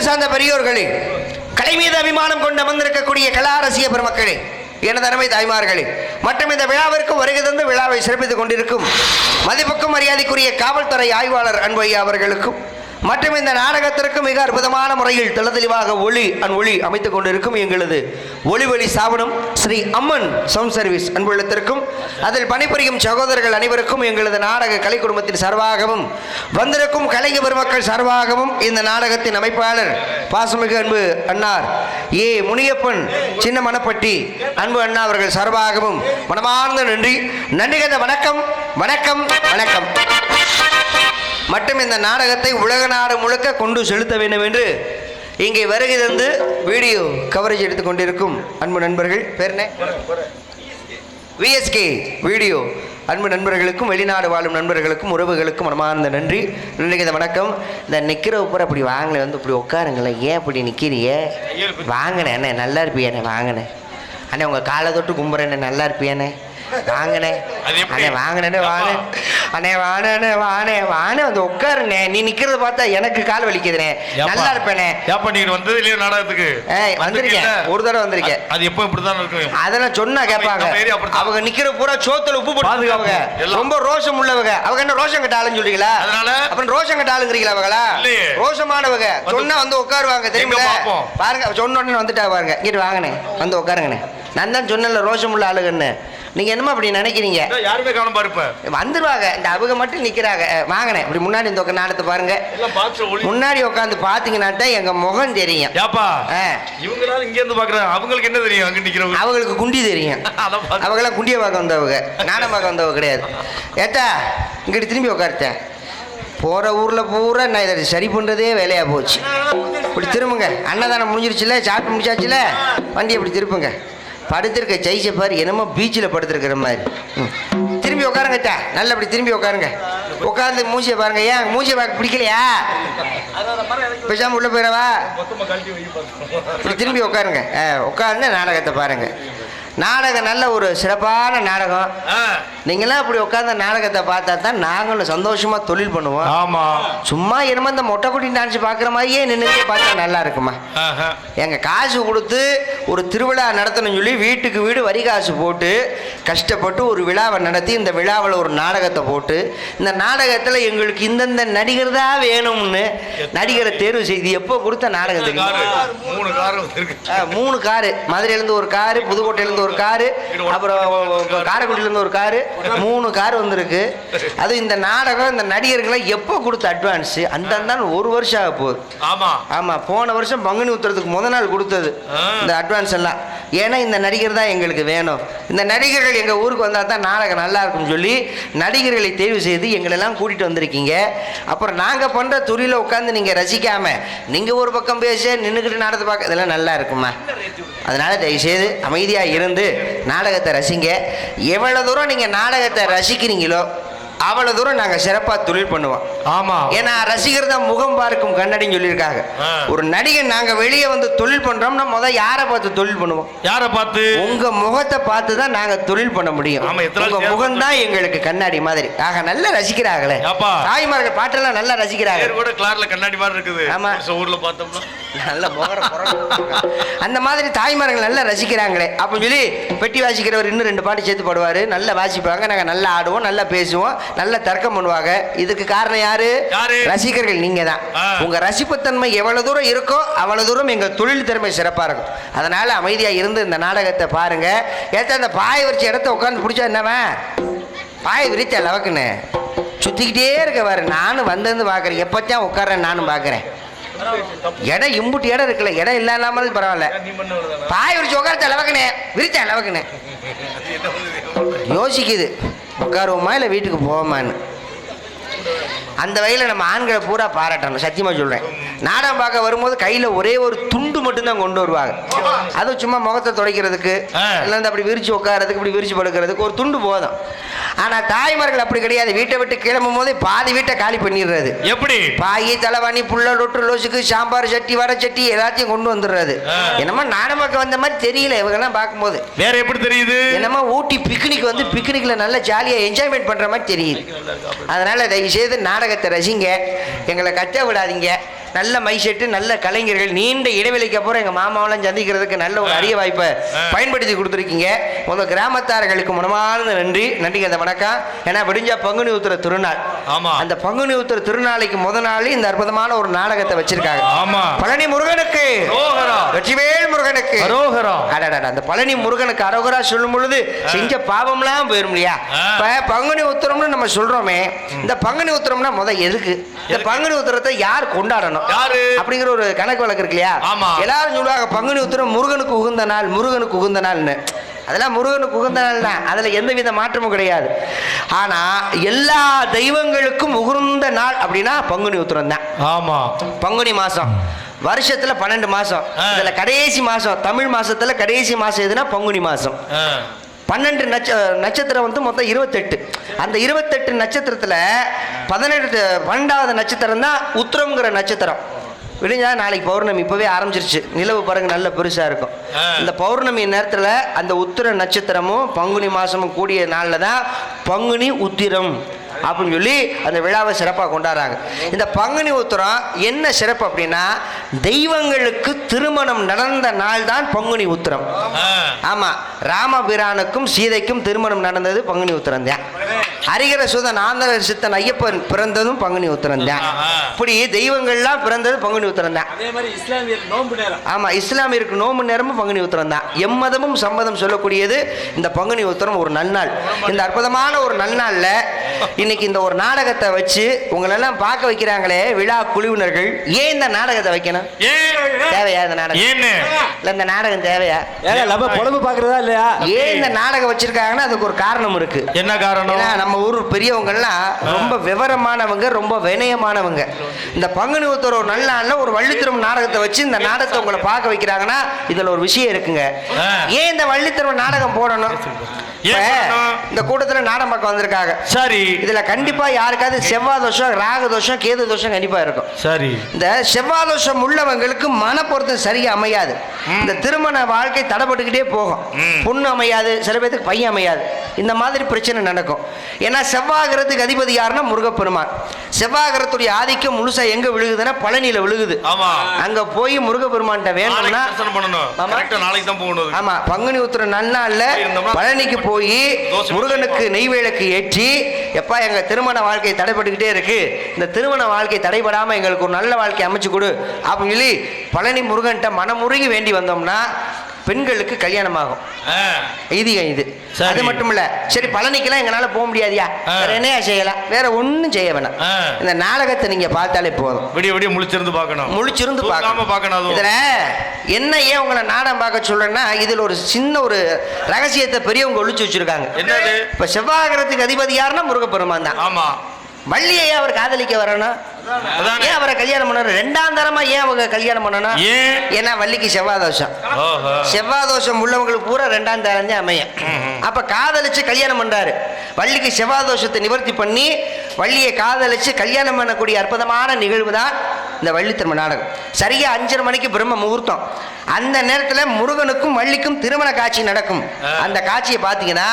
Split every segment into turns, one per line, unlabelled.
அன்பு சார்ந்த பெரியோர்களே, கலை மீது அபிமானம் கொண்டு அமர்ந்திருக்கக்கூடிய கலாரசிய பெருமக்களே, எனது அருமை தாய்மார்களே, மற்றும் இந்த விழாவிற்கு வருகை தந்து விழாவை சிறப்பித்துக் கொண்டிருக்கும் மதிப்புக்கும் மரியாதைக்குரிய காவல்துறை ஆய்வாளர் அன்பு ஐயா அவர்களுக்கும், மற்றும் இந்த நாடகத்திற்கு மிக அற்புதமான முறையில் தெளிவாக ஒளி அமைத்துக் கொண்டிருக்கும் எங்களது ஒளிவழி ஸ்தாபனம் ஸ்ரீ அம்மன் சவுண்ட் சர்வீஸ் அன்புள்ளத்திற்கும், அதில் பணிபுரியும் சகோதரர்கள் அனைவருக்கும் எங்களது நாடக கலை குடும்பத்தின் சார்பாகவும் வந்திருக்கும் கலைஞர் பெருமக்கள் சார்பாகவும் இந்த நாடகத்தின் அமைப்பாளர் பாசமிகு அன்பு அண்ணார் ஏ முனியப்பன் சின்ன மணப்பட்டி அன்பு அண்ணா அவர்கள் சார்பாகவும் மனமார்ந்த நன்றி வணக்கம் வணக்கம் வணக்கம். மற்றும் இந்த நாடகத்தை உலக நாடு முழுக்க கொண்டு செலுத்த வேண்டும் என்று இங்கே வருகை தந்து வீடியோ கவரேஜ் எடுத்துக் கொண்டிருக்கும் அன்பு நண்பர்கள், பேர் என்ன? விஎஸ்கே வீடியோ அன்பு நண்பர்களுக்கும் வெளிநாடு வாழும் நண்பர்களுக்கும் உறவுகளுக்கும் மனமார்ந்த நன்றி வணக்கம். இந்த நிற்கிற உப்புற அப்படி வாங்கினேன் வந்து இப்படி உட்காருங்களேன், ஏன் இப்படி நிற்கிறிய? வாங்கினேன் அண்ணே, நல்லா இருப்பியானே, வாங்கினேன் அண்ணே, உங்கள் காலை தொட்டு கும்புறேண்ணே, நல்லா இருப்பியானே, வாங்கினே அண்ணே, வாங்கினே வானே அண்ணே, வானே வானே வானே வந்து உட்காருண்ணே, நீ நிக்கிறத பார்த்தா எனக்கு கால் வலிக்குதுண்ணே, நல்லா இருப்பேனே.
வந்தது இல்லையா நாடகத்துக்கு?
வந்திருக்கேன், ஒரு தடவை வந்திருக்கேன்.
அது எப்போ இப்படிதான் இருக்கும்?
அதெல்லாம் சொன்னா கேட்பாங்க. அவங்க நிக்கிற பூரா சோத்துல உப்பு போட்டு ரொம்ப ரோஷம் உள்ளவங்க. அவங்க என்ன ரோஷம் கட்ட ஆளுன்னு சொல்றீங்களா? அப்புறம் ரோஷம் கட்ட ஆளுங்கிறீங்களா? அவங்களா ரோஷமானவங்க. சொன்னா வந்து உட்காருவாங்க, தெரியுமா? பாருங்க, சொன்ன உடனே வந்துட்டா பாருங்க, இங்கிட்டு வாங்கினேன் வந்து உட்காருங்கண்ணே. நான் தான் சொன்னல ரோஷம் உள்ள ஆளுங்கன்னு. நீங்க என்னமா அப்படி நினைக்கிறீங்க?
யாருமே காண பாருப்ப
வந்துருவாங்க, இந்த அவங்க மட்டும் நிக்கிறாங்க. வாங்கினேன் இப்படி முன்னாடி இந்த நாடகத்தை பாருங்க, முன்னாடி உட்காந்து பாத்தீங்கன்னா எங்க முகம் தெரியும்.
இவங்களால இங்க இருந்து பாக்குறாங்க, அவங்களுக்கு என்ன தெரியும்? அங்க நிக்கிறவங்க
அவங்களுக்கு குண்டி தெரியும். அவங்களாம் குண்டிய பார்க்க வந்தவங்க, நாடகம் பார்க்க வந்தவங்க கிடையாது. ஏட்டா இங்கிட்டு திரும்பி உட்காருத்தேன். போற ஊர்ல பூரா நான் இதை சரி பண்றதே வேலையா போச்சு. இப்படி திரும்புங்க, அன்னதானம் முடிஞ்சிருச்சுல, சாப்பிட்டு முடிச்சாச்சுல, வண்டி இப்படி திருப்புங்க. படுத்திருக்க ஜெயிச்ச பாரு, என்னமோ பீச்சில் படுத்திருக்கிற மாதிரி. திரும்பி உட்காருங்கட்டா, நல்லா இப்படி திரும்பி உட்காருங்க. உட்காந்து மூச்சியை பாருங்க. ஏன் மூச்சியை பார்க்க பிடிக்கலையா? பேசாம உள்ள போயிடவா? இப்படி திரும்பி உட்காருங்க. உட்கார்ந்து நாடகத்தை பாருங்க. நாடகம் நல்ல ஒரு சிறப்பான நாடகம். நீங்களாம் இப்படி உட்கார்ந்த நாடகத்தை பார்த்தா தான் நாங்களும் சந்தோஷமா தொழில் பண்ணுவோம். ஆமா, சும்மா என்னமோ இந்த மொட்டைக்குட்டி டான்ஸ் பார்க்குற மாதிரியே நின்று பார்த்தா நல்லா இருக்குமா? எங்க காசு கொடுத்து ஒரு திருவிழா நடத்தணும்னு சொல்லி வீட்டுக்கு வீடு வரி காசு போட்டு கஷ்டப்பட்டு ஒரு விழாவை நடத்தி, இந்த விழாவில் ஒரு நாடகத்தை போட்டு, இந்த நாடகத்தில் எங்களுக்கு இந்தந்த நடிகர் தான் வேணும்னு நடிகரை தேர்வு செய்து எப்போ கொடுத்த நாடகத்துக்கு 3 காரு, மதுரையிலேருந்து ஒரு காரு, புதுக்கோட்டையிலேருந்து ஒரு காரு, அப்புறம் காரைக்குடியிலேருந்து ஒரு காரு, 3 கார் வந்திருக்கு. அது இந்த நாடகம் இந்த நடிகர்களை எப்போ கொடுத்த அட்வான்ஸ்? அந்த 1 வருஷம் ஆக போகுது. ஆமா, போன வருஷம் பங்குனி உத்திரத்துக்கு முத நாள் கொடுத்தது இந்த அட்வான்ஸ் எல்லாம். ஏன்னா இந்த நடிகர் தான் எங்களுக்கு வேணும், இந்த நடிகர்கள் எங்க ஊருக்கு வந்தா தான் நாடகம் நல்லா இருக்கும்னு சொல்லி நடிகர்களை தேர்வு செய்து எங்களெல்லாம் கூட்டிட்டு வந்திருக்கீங்க. அப்புறம் நாங்க பண்ற தொழில உட்காந்து நீங்க ரசிக்காம நீங்க ஒரு பக்கம் பேச நின்றுக்கிட்டு நாடகத்தை பார்க்க, இதெல்லாம் நல்லா இருக்குமா? அதனால தயவுசெய்து அமைதியா இருந்து நாடகத்தை ரசிங்க. எவ்வளவு தூரம் நீங்க நாடகத்தை ரசிக்கிறீங்களோ அவ்வளவு தூரம் நாங்க சிறப்பா தொழில் பண்ணுவோம். ஆமா, ஏன்னா ரசிகர் தான் முகம் பார்க்கும் கண்ணடின்னு சொல்லியிருக்காங்க. ஒரு நடிகன் நாங்க வெளியே வந்து தொழில் பண்றோம்னா முதல் யாரை பார்த்து தொழில் பண்ணுவோம்? யாரை பார்த்து? உங்க முகத்தை பார்த்து தான் நாங்க தொழில் பண்ண முடியும். உங்க முகம் தான் எங்களுக்கு கண்ணாடி மாதிரி. ஆக நல்லா ரசிக்கிறாங்களே தாய்மார்கள், பாட்டெல்லாம் நல்லா ரசிக்கிறாங்க.
கண்ணாடி மாதிரி இருக்குது. ஆமா, ஊர்ல பார்த்தோம்னா
நல்ல அந்த மாதிரி தாய்மார்கள் நல்லா ரசிக்கிறாங்களே அப்படின்னு சொல்லி பெட்டி வாசிக்கிறவர் இன்னும் 2 பாட்டு சேர்த்து பாடுவாரு. நல்லா வாசிப்பாங்க, நாங்க நல்லா ஆடுவோம், நல்லா பேசுவோம், நல்ல தர்க்கம் பண்ணுவாங்க. இதுக்கு காரணம் யாரு? ரசிகர்கள். நீங்க தான். உங்க ரசிப்புத்தன்மை எவ்வளவு தூரம் இருக்கோ அவ்வளவு தூரம் எங்க தொழில் திறமை சிறப்பா இருக்கும். அதனால அமைதியா இருந்து இந்த நாடகத்தை பாருங்க. ஏத்த அந்த பாய விரிச்ச இடத்த உட்காந்து பிடிச்சா என்னவன்? பாய விரிச்ச அளவுக்குன்னு சுத்திக்கிட்டே இருக்க பாரு. நானும் வந்து பாக்குறேன், எப்பத்தான் உட்கார்றேன் நானும் பாக்குறேன். இடம் இம்புட்டு இடம் இருக்குல்ல, இடம் இல்லாம பரவாயில்ல. பாய விரிச்சு உட்காரத்த அளவுக்குன்னு விரிச்ச அளவுக்குன்னு யோசிக்குது, உட்காருவோமா இல்லை வீட்டுக்கு போவோமான்னு. அந்த வகையில் நம்ம ஆண்களை பூரா பாராட்டணும். சத்தியமாக சொல்கிறேன், நாடகம் பார்க்க வரும்போது கையில் ஒரே ஒரு துண்டு மட்டும்தான் கொண்டு வருவாங்க. அதுவும் சும்மா முகத்தை துடைக்கிறதுக்கு, இல்லை அப்படி விரிச்சு உட்காரதுக்கு, இப்படி விரிச்சு படுக்கிறதுக்கு ஒரு துண்டு போதும். ஆனால் தாய்மார்கள் அப்படி கிடையாது. வீட்டை விட்டு கிளம்பும் போது பாதி வீட்டை காலி பண்ணிடுறது. எப்படி? பாயி, தலைவாணி, புள்ள, லொட்டு, லோசுக்கு, சாம்பார் சட்டி, வடை சட்டி எல்லாத்தையும் கொண்டு வந்துடுறது. என்னமோ நாடகம் பார்க்க வந்த மாதிரி தெரியல இவங்கெல்லாம் பார்க்கும்போது. வேற எப்படி தெரியுது? என்னமோ ஊட்டி பிக்னிக் வந்து பிக்னிக்ல நல்ல ஜாலியாக என்ஜாய்மெண்ட் பண்ணுற மாதிரி தெரியுது. அதனால தயவு செய்து நாடகத்தை ரசிங்க, எங்களை கட்ட விடாதீங்க. நல்ல மைசெட்டு, நல்ல கலைஞர்கள், நீண்ட இடைவெளிக்கு அப்புறம் எங்க மாமாவெல்லாம் சந்திக்கிறதுக்கு நல்ல ஒரு அரிய வாய்ப்பை பயன்படுத்தி கொடுத்துருக்கீங்க. முதல் கிராமத்தார்களுக்கு மனமார்ந்த நன்றி அந்த வணக்கம். ஏன்னா விடிஞ்சா பங்குனி உத்திர திருநாள். அந்த பங்குனி உத்திர திருநாளைக்கு முதல் நாள் இந்த அற்புதமான ஒரு நாடகத்தை வச்சிருக்காங்க. பழனி முருகனுக்கு வெற்றிவேல் முருகனுக்கு அந்த பழனி முருகனுக்கு அரோகரா சொல்லும் பொழுது செஞ்ச பாவம்லாம் போயிரும் இல்லையா? இப்ப பங்குனி உத்திரம்னு நம்ம சொல்றோமே, இந்த பங்குனி உத்திரம்னா முதல் எதுக்கு? இந்த பங்குனி உத்திரத்தை யார் கொண்டாடணும் அப்படிங்கிற ஒரு கணக்கு வழக்கு இருக்கு இல்லையா? எல்லாரும் சொல்லுவாங்க பங்குனி உத்திரம் முருகனுக்கு உகந்த நாள், முருகனுக்கு உகந்த நாள்னு. அதெல்லாம் முருகனுக்கு உகந்த நாள் தான், அதுல எந்தவித மாற்றமும் கிடையாது. ஆனா எல்லா தெய்வங்களுக்கும் உகந்த நாள் அப்படின்னா பங்குனி உத்திரம் தான். ஆமா, பங்குனி மாசம் வருஷத்துல 12 மாசம், இதுல கடைசி மாசம் தமிழ் மாசத்துல கடைசி மாசம் எதுனா பங்குனி மாசம். 12 நட்சத்திரம் வந்து மொத்தம் 28. அந்த 28 நட்சத்திரத்துல 12வது நட்சத்திரம் தான் உத்திரம்ங்கிற நட்சத்திரம். விடிஞ்சா நாளைக்கு பௌர்ணமி இப்பவே ஆரம்பிச்சிருச்சு. நிலவு பாருங்க நல்ல பெருசா இருக்கும். இந்த பௌர்ணமி நேரத்துல அந்த உத்திர நட்சத்திரமும் பங்குனி மாசமும் கூடிய நாள்ல தான் பங்குனி உத்திரம் அப்படின்னு சொல்லி அந்த விழாவை சிறப்பாக கொண்டாடுறாங்க. இந்த பங்குனி உத்திரம் என்ன சிறப்பு அப்படின்னா, தெய்வங்களுக்கு திருமணம் நடந்த நாள் தான் பங்குனி உத்திரம். ஆமா, ராமபிரானுக்கும் சீதைக்கும் திருமணம் நடந்தது பங்குனி உத்திரம் தான். ஹரிகர சுதன் ஆந்தர சித்தன் ஐயப்பன் பிறந்ததும் பங்குனி உத்திரம் தான். இப்படி தெய்வங்கள்லாம் பிறந்தது பங்குனி உத்திரம் தான். ஆமா, இஸ்லாமியருக்கு நோம்பு நேரமும் பங்குனி உத்திரம் தான். எம்மதமும் சம்மதம் சொல்லக்கூடியது இந்த பங்குனி உத்திரம் ஒரு நன்னாள். இந்த அற்புதமான ஒரு நன்னாள்ல இன்னைக்கு இந்த ஒரு நாடகத்தை வச்சு உங்களெல்லாம் பார்க்க வைக்கிறாங்களே விழா குழுவினர்கள், ஏன் இந்த நாடகத்தை வைக்கணும்? தேவையா இந்த நாடகம்? இல்ல இந்த நாடகம் தேவையா?
பொழுது பாக்குறதா இல்லையா?
ஏன் இந்த நாடகம் வச்சிருக்காங்கன்னா அதுக்கு ஒரு காரணம் இருக்கு.
என்ன காரணம்?
நம்ம ஊர் பெரியவங்க எல்லாம் ரொம்ப விவரமானவங்க, ரொம்ப வினயமானவங்க. இந்த பங்குனி உத்திர ஒரு நல்ல நாள்ல ஒரு வள்ளித்திரம் நாடகத்தை வச்சு இந்த நாடகத்தை உங்களை பார்க்க வைக்கிறாங்கன்னா இதுல ஒரு விஷயம் இருக்குங்க. ஏன் இந்த வள்ளித்திரம் நாடகம் போடணும்? இந்த கூட்டத்துல நாடகம் பார்க்க வந்திருக்காங்க. சரி, இதுல கண்டிப்பா யாருக்காவது செவ்வாய் தோஷம், ராகு தோஷம், கேது தோஷம் கண்டிப்பா இருக்கும். சரி, இந்த செவ்வாய் தோஷம் உள்ளவங்களுக்கு மன பொருத்தம் சரியா அமையாது. இந்த திருமண வாழ்க்கை தடைப்பட்டுக்கிட்டே போகும். பொண்ணு அமையாது, சில பேருக்கு பையன் அமையாது. இந்த மாதிரி பிரச்சனை நடக்கும். ஏன்னா செவ்வாய்கிரத்துக்கு அதிபதி யாருன்னா முருகப்பெருமான். செவ்வாய்கிரத்துடைய ஆதிக்கம் முழுசா எங்க விழுகுதுன்னா பழனியில விழுகுது. அங்க போய் முருகப்பெருமான்கிட்ட வேணும்னா ஆமா பங்குனி உத்திர நன்னாள்ல பழனிக்கு போய் முருகனுக்கு நெய்வேலுக்கு ஏற்றி, எப்பா எங்க திருமண வாழ்க்கை தடைப்பட்டுக்கிட்டே இருக்கு, இந்த திருமண வாழ்க்கை தடைபடாம எங்களுக்கு ஒரு நல்ல வாழ்க்கை அமைச்சு கொடு அப்படின்னு சொல்லி பழனி முருகன்கிட்ட மனமுருகி வேண்டி வந்தோம்னா பெண்களுக்கு கல்யாணம் ஆகும். இது அது மட்டும் இல்ல. சரி, பழனிக்கெல்லாம் எங்களால போக முடியாதியா, வேற என்ன செய்யலாம்? வேற ஒன்னும் செய்ய வேணாம். இந்த நாடகத்தை நீங்க பார்த்தாலே போதும்.
விடிய விடிய முழிச்சிருந்து பார்க்கணும்.
முழிச்சிருந்து பார்க்கணும். இதுல என்ன ஏன் உங்களை நாடகம் பார்க்க சொல்றேன்னா, இதுல ஒரு சின்ன ஒரு ரகசியத்தை பெரியவங்க ஒழிச்சு வச்சிருக்காங்க. என்னது? இப்ப செவ்வாய்கிரத்துக்கு அதிபதி யாருன்னா முருகப்பெருமான் தான். ஆமா, வள்ளியை அவர் காதலிக்க வரணும். ஏன் அவரை கல்யாணம் பண்ணணும்? 2ஆம் தரமா ஏன் அவங்க கல்யாணம் பண்ணணும்? ஏன்னா வள்ளிக்கு செவ்வாய் தோஷம். செவ்வாய் தோஷம் உள்ளவங்களுக்கு பூரா 2ஆம் தரம் தான் அமையும். அப்ப காதலிச்சு கல்யாணம் பண்றாரு. வள்ளிக்கு செவ்வாய் தோஷத்தை நிவர்த்தி பண்ணி வள்ளியை காதலிச்சு கல்யாணம் பண்ணக்கூடிய அற்புதமான நிகழ்வு தான் இந்த வள்ளி திருமண நாடகம். சரியா 5:30 மணிக்கு பிரம்ம முகூர்த்தம். அந்த நேரத்தில் முருகனுக்கும் வள்ளிக்கும் திருமண காட்சி நடக்கும். அந்த காட்சியை பார்த்தீங்கன்னா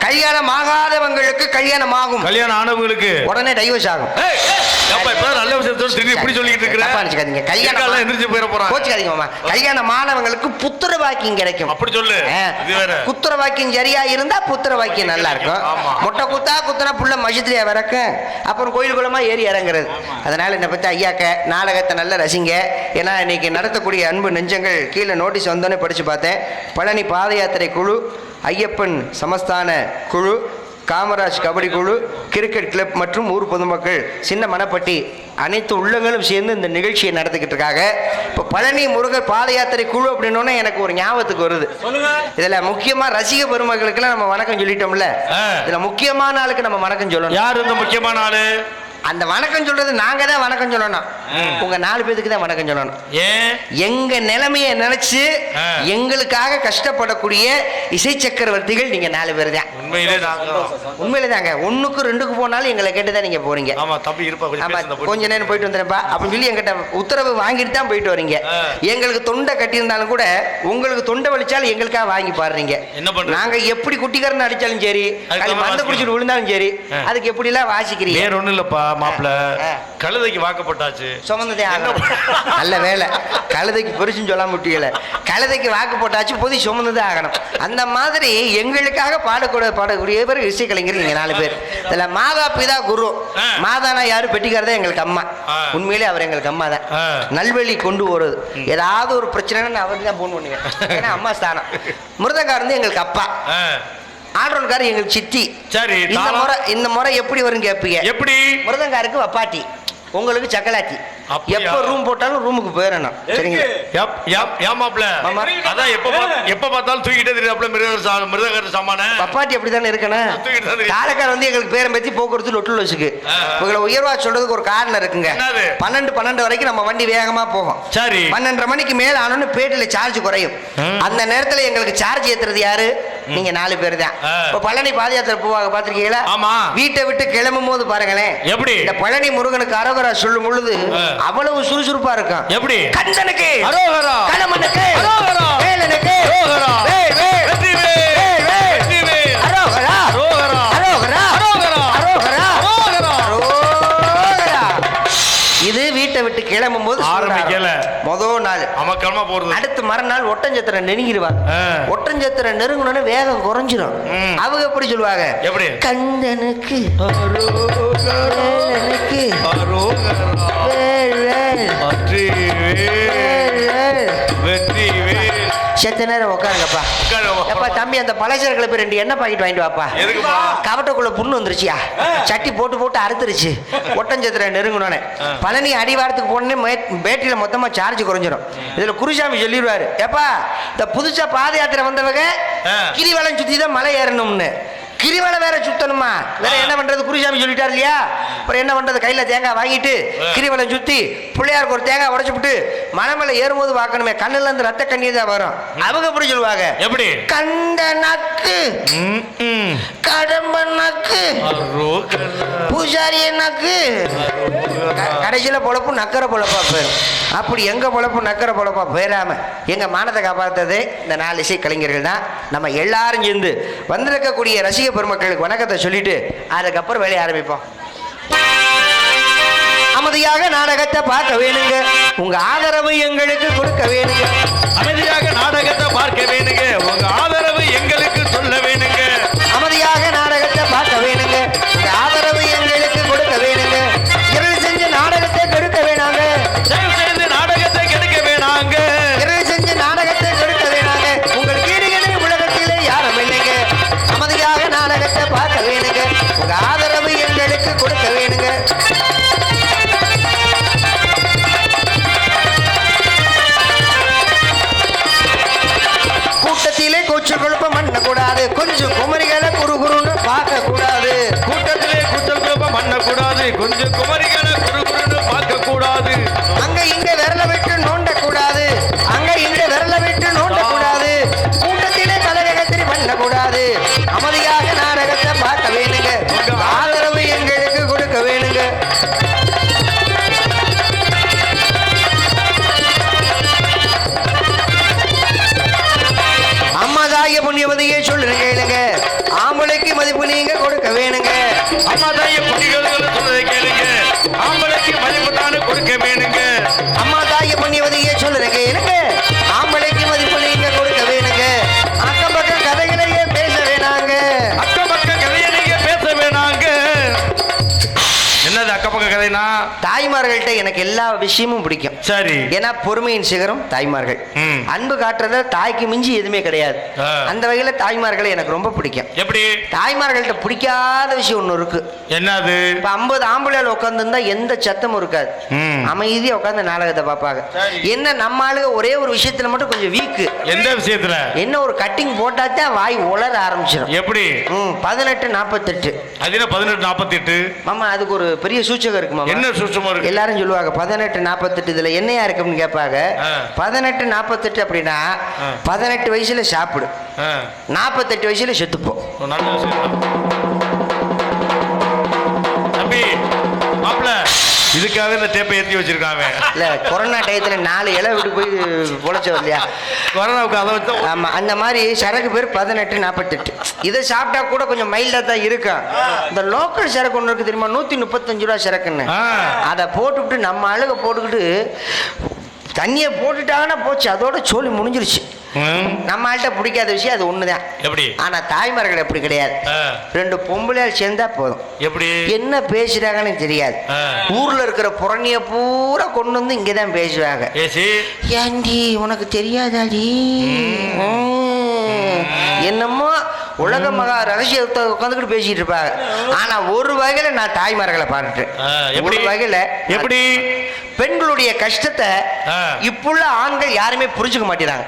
கல்யாணம் ஆகாதவங்களுக்கு கல்யாணம் ஆகும், கல்யாணம் ஆனவங்களுக்கு உடனே டைவர்ஸ் ஆகும். கல்யாணம் ஆனவங்களுக்கு புத்திர வாக்கியம் கிடைக்கும். அப்படி சொல்லு. புத்திர வாக்கியம் சரியா இருந்தா புத்திர வாக்கியம் நல்லா இருக்கும். முட்டை குத்தா குத்துனா புள்ள மசித்திரியா வரக்கும், அப்புறம் கோயில் குளமா ஏறி இறங்குறது. அதனால என்னை பத்தி ஐயாக்க நாடகத்தை நல்லா ரசிங்க. ஏன்னா இன்னைக்கு நடத்தக்கூடிய அன்பு நெஞ்சங்கள் கீழே நோட்டீஸ் வந்தோடனே படிச்சு பார்த்தேன். பழனி பாத யாத்திரை குழு, ஐயப்பன் சமஸ்தான குழு, காமராஜ் கபடி குழு, கிரிக்கெட் கிளப் மற்றும் ஊர் பொதுமக்கள், சின்ன மணப்பட்டி அனைத்து உள்ளங்களும் சேர்ந்து இந்த நிகழ்ச்சியை நடத்திக்கிட்டு இருக்காங்க. இப்போ பழனி முருகர் பாத யாத்திரை குழு அப்படின்னோடனே எனக்கு ஒரு ஞாபகத்துக்கு வருது. இதுல முக்கியமா ரசிக பெருமக்களுக்கெல்லாம் நம்ம வணக்கம் சொல்லிட்டோம்ல, இதுல முக்கியமான ஆளுக்கு நம்ம வணக்கம் சொல்லணும். யார் இந்த முக்கியமான ஆளு? அந்த வணக்கம் சொல்றது நாங்க தான் வணக்கம் சொல்லணும். உங்க 4 பேருக்கு தான் வணக்கம் சொல்லணும். எங்க நிலைமையை நினைச்சு எங்களுக்காக கஷ்டப்படக்கூடிய இசை சக்கரவர்த்திகள் நீங்க 4 பேர் தான். உண்மையிலே தாங்க. 1க்கு 2க்கு போனாலும் எங்களை கேட்டுதான் நீங்க போறீங்க. கொஞ்ச நேரம் போயிட்டு வந்துடுறப்பா அப்படின்னு சொல்லி எங்கிட்ட உத்தரவு வாங்கிட்டு தான் போயிட்டு வரீங்க. எங்களுக்கு தொண்டை கட்டியிருந்தாலும் கூட உங்களுக்கு தொண்டை வலிச்சாலும் எங்களுக்காக வாங்கி பாடுறீங்க. நாங்க எப்படி குட்டிக்காரன் அடிச்சாலும் சரி, மருந்து குடிச்சிட்டு விழுந்தாலும் சரி, அதுக்கு எப்படி எல்லாம் வாசிக்கிறீங்க? வேற ஒண்ணும் இல்லப்பா,
மாப்பிள்ள
ஆ.
கழுதைக்கு வாக்கப்பட்டாச்சு.
சுமந்ததே ஆகணும். நல்ல வேலை, கழுதைக்கு பெருசுன்னு சொல்லாம விட்டீங்களே. கழுதைக்கு வாக்கு போட்டாச்சு, பொதி சுமந்ததே ஆகணும். அந்த மாதிரி எங்களுக்காக பாடக்கூடிய பேர் இசைக்கலைஞர் நீங்க 4 பேர். இதுல மாதா பிதா குரு. மாதானா யாரு? பெட்டிக்காரதே எங்களுக்கு அம்மா. உண்மையிலே அவர் எங்களுக்கு அம்மா தான். நல்வழி கொண்டு போறது, ஏதாவது ஒரு பிரச்சனைன்னு அவர் தான் போன் பண்ணுவேன். ஏன்னா அம்மா ஸ்தானம். மிருதங்காரர் வந்து எங்களுக்கு அப்பா, ஆல்ரவுண்ட்காரர் எங்களுக்கு சித்தி.
சரி,
இந்த முறை எப்படி வரும் கேட்பீங்க?
எப்படி?
மிருதங்காருக்கு வப்பாட்டி, உங்களுக்கு சக்கலாத்தி. எப்ப ரூம் போட்டாலும் ரூமுக்கு போயிடணும். சரிங்களா?
அதான் எப்ப பார்த்தாலும் தூக்கிட்டே தெரியுது மிருதங்கர் சாமான.
பப்பாட்டி அப்படித்தானே இருக்கணும். காலக்கார வந்து எங்களுக்கு பேரம் பேத்தி போக்குவரத்து லொட்டு வச்சுக்கு. உங்களை உயர்வா சொல்றதுக்கு ஒரு காரணம் இருக்குங்க. 12 வரைக்கும் நம்ம வண்டி வேகமா போகும்.
சரி,
12:30 மணிக்கு மேல ஆனோன்னு பேட்டில சார்ஜ் குறையும். அந்த நேரத்துல எங்களுக்கு சார்ஜ் ஏத்துறது யாரு? நீங்க 4 பேர் தான். இப்ப பழனி பாத யாத்திரை போவாங்க, பாத்திருக்கீங்களா?
ஆமா.
வீட்டை விட்டு கிளம்பும் போது பாருங்களேன், எப்படி இந்த பழனி முருகனுக்கு அரோகரா சொல்லும் பொழுது அவ்வளவு சுறுசுறுப்பா இருக்கும். எப்படி? கந்தனுக்கு அரோகரா, கலமனுக்கு அரோகரா, வேலனுக்கு அரோகரா, வேல் வேல் வெற்றி வேல் வெற்றி வேல் அரோகரா, அரோகரா, அரோகரா, அரோகரா, அரோகரா, அரோகரா. இது வீட்டை விட்டு கிளம்பும் போது ஆரம்பிக்கல. முதல் நாள் அமக்கலமா போறது. அடுத்து மறுநாள் ஒட்டஞ்சத்திர நெருங்கிடுவாங்க. ஒட்டஞ்சத்திர நெருங்கணும்னு வேகம் குறைஞ்சிரும். அவங்க எப்படி சொல்லுவாங்க? எப்படி? கந்தனுக்கு வேலனுக்கு செத்த நேரம் உட்காருங்கப்பா. எப்பா தம்பி, அந்த பலசரக்குள்ள போய் 2 எண்ணெய் பாக்கெட் வாங்கிட்டு வாப்பா. கவட்டக்குள்ள புண்ணு வந்துருச்சியா, சட்டி போட்டு அறுத்துருச்சு. ஒட்டஞ்சத்திர நெருங்கணும்னு பழனி அடிவாரத்துக்கு போனே பேட்டரியில மொத்தமா சார்ஜ் குறைஞ்சிரும். இதுல குருசாமி சொல்லிடுவாரு, எப்பா இந்த புதுசா பாத யாத்திரை வந்தவங்க கிரிவலம் சுத்தி தான் மலை ஏறணும்னு. கிரிவலை வேற சுத்தணுமா? வேற என்ன பண்றது? குருசாமி சொல்லிட்டாரு இல்லையா? அப்புறம் என்ன பண்றது? கையில தேங்காய் வாங்கிட்டு கிரிவலம் சுத்தி பிள்ளையாருக்கு ஒரு தேங்காய் உடைச்சு விட்டு மனமேல ஏறும்போது பார்க்கணுமே, கண்ணுல இருந்து ரத்த கண்ணீர் தான் வரும். அவங்க எப்படி சொல்லுவாங்க? எப்படி? கண்ட நக்கு, கடம்ப நக்கு, பூஜாரிய நக்கு. கடைசியில பொழப்பு நக்கர பொழப்பா போயிடும். அப்படி எங்க பொழப்பு நக்கர பொழப்பா போயிடாம எங்க மானத்தை காப்பாத்தது இந்த 4 இசை கலைஞர்கள் தான். நம்ம எல்லாரும் சேர்ந்து வந்திருக்கக்கூடிய ரசிக பெருமக்களுக்கு வணக்கத்தை சொல்லிட்டு அதுக்கப்புறம் வேலையை ஆரம்பிப்போம். அமைதியாக நாடகத்தை பார்க்க வேணுங்க, உங்க ஆதரவு எங்களுக்கு கொடுக்க வேணுங்க.
அமைதியாக நாடகத்தை பார்க்க வேணுங்க, உங்க ஆதரவு எங்களுக்கு சொல்ல வேணுங்க.
அமைதியாக நாடகத்தை பார்க்க வேணுங்க, உங்க ஆதரவு எங்களுக்கு கொடுக்க வேணுங்க. இருள் செஞ்ச நாடகத்தை கெடுக்க வேணாங்க,
நாடகத்தை கெடுக்க வேணாங்க,
இருள் செஞ்ச நாடகத்தை கெடுக்க வேணாங்க. உங்களுக்கு ஈடுகளே உலகத்திலே யாரும் இல்லைங்க. அமைதியாக நாடகத்தை பார்க்க வேணுங்க, உங்க ஆதரவு எங்களுக்கு கொடுக்க வேணுங்க. கூட்டத்திலே கூச்சு குழப்பம் பண்ணக்கூடாது, கொஞ்சம் குமரிகளை குறுகுறுன்னு பார்க்க கூடாது.
கூட்டத்திலே கூச்சல் குழப்பம் பண்ணக்கூடாது, கொஞ்சம் குமரிகளை குறுகுறுன்னு பார்க்க கூடாது.
அங்க இங்க விரல விட்டு நோண்ட கூடாது, அங்க இங்க விரல விட்டு நோண்ட கூடாது. கூட்டத்திலே கலகத்திரி பண்ணக்கூடாது. அமைதியாக நாடகத்தை பார்க்க வேணுங்க, ஆதரவு எங்களுக்கு கொடுக்க வேணுங்க. அம்மாதாய புண்ணியவதியே சொல்லுங்க கேளுங்க, ஆம்பளைக்கு மதிப்பு நீங்க கொடுக்க வேணுங்க.
அம்மாதாய புண்ணியவதிகளை சொல்றதை கேளுங்க, ஆம்பளைக்கு மதிப்பு தானே கொடுக்க வேணுங்க.
அம்மாதாய புண்ணியவதியே சொல்லுங்க கேளுங்க, ஆம்பளைக்கு மதிப்பு நீங்க கொடுக்க வேணுங்க. அக்கம் பக்கம் கதைகளையே பேச வேணாங்க,
அக்கம் பக்கம் கதையை நீங்க பேச வேணாங்க. என்னது அக்கம் பக்கம் கதைனா?
தாய்மார்கள்ட்ட எனக்கு எல்லா விஷயமும் பிடிக்கும்.
சரி.
ஏன்னா பொறுமையின் சிகரம் தாய்மார்கள். அன்பு காட்டுறத தாய்க்கு மிஞ்சி எதுவுமே கிடையாது. அந்த வகையில தாய்மார்களை எனக்கு ரொம்ப பிடிக்கும்.
எப்படி?
தாய்மார்கள்ட்ட பிடிக்காத விஷயம் ஒண்ணு இருக்கு.
என்னது?
இப்ப 50 ஆம்பளையால் உட்கார்ந்து இருந்தா எந்த சத்தமும் இருக்காது, அமைதியா உட்கார்ந்து நாடகத்தை பார்ப்பாங்க. என்ன நம்ம ஆளுங்க ஒரே ஒரு விஷயத்துல மட்டும் கொஞ்சம் வீக்கு.
எந்த விஷயத்துல?
என்ன ஒரு கட்டிங் போட்டாத்தான் வாய் உளர ஆரம்பிச்சிடும்.
எப்படி?
18:48.
அது என்ன 18:48?
மாமா அதுக்கு ஒரு பெரிய சூச்சகம் இருக்கு மாமா.
என்ன சூச்சகம் இருக்கு?
எல்லாரும் சொல்லுவாங்க 18:48 இதுல என்னையா இருக்குன்னு கேட்பாங்க. 18:48 அப்படின்னா 18 வயசுல சாப்பிடு, 48 வயசுல செத்துப்போம்.
நல்ல விஷயம் தம்பி. மாப்பிள்ள இதுக்காக இந்த டேப்பை ஏற்றி வச்சிருக்காங்க.
இல்ல கொரோனா டயத்துல 4 இலை விட்டு போய் பொழைச்சோம் இல்லையா?
கொரோனாவுக்கு அதை வச்சு
ஆமா, அந்த மாதிரி சரக்கு பேர் 1848. இதை சாப்பிட்டா கூட கொஞ்சம் மைல்டா தான் இருக்கும். இந்த லோக்கல் சரக்கு ஒன்று இருக்கு தெரியுமா, 135 ரூபா சரக்குன்னு. அதை போட்டுவிட்டு நம்ம அழுக போட்டுக்கிட்டு தண்ணியை போட்டுட்டாங்கன்னா போச்சு, அதோட சோழி முடிஞ்சிருச்சு. நம்ம ஆள்கிட்ட பிடிக்காத விஷயம் அது ஒண்ணுதான்.
எப்படி?
ஆனா தாய்மார்கள் எப்படி கிடையாது. 2 பொம்பளையால் சேர்ந்தா போதும்,
எப்படி
என்ன பேசுறாங்கன்னு தெரியாது. ஊர்ல இருக்கிற புறணிய பூரா கொண்டு வந்து இங்கதான் பேசுவாங்க. ஏண்டி உனக்கு தெரியாதாடி, என்னமோ உலக மகா ரகசியத்தை உட்காந்துக்கிட்டு பேசிட்டு இருப்பாங்க. ஆனா ஒரு வகையில நான் தாய்மார்களை பாருட்டேன். ஒரு வகையில எப்படி பெண்களுடைய கஷ்டத்தை இப்புள்ள ஆண்கள் யாருமே புரிஞ்சுக்க மாட்டேறாங்க.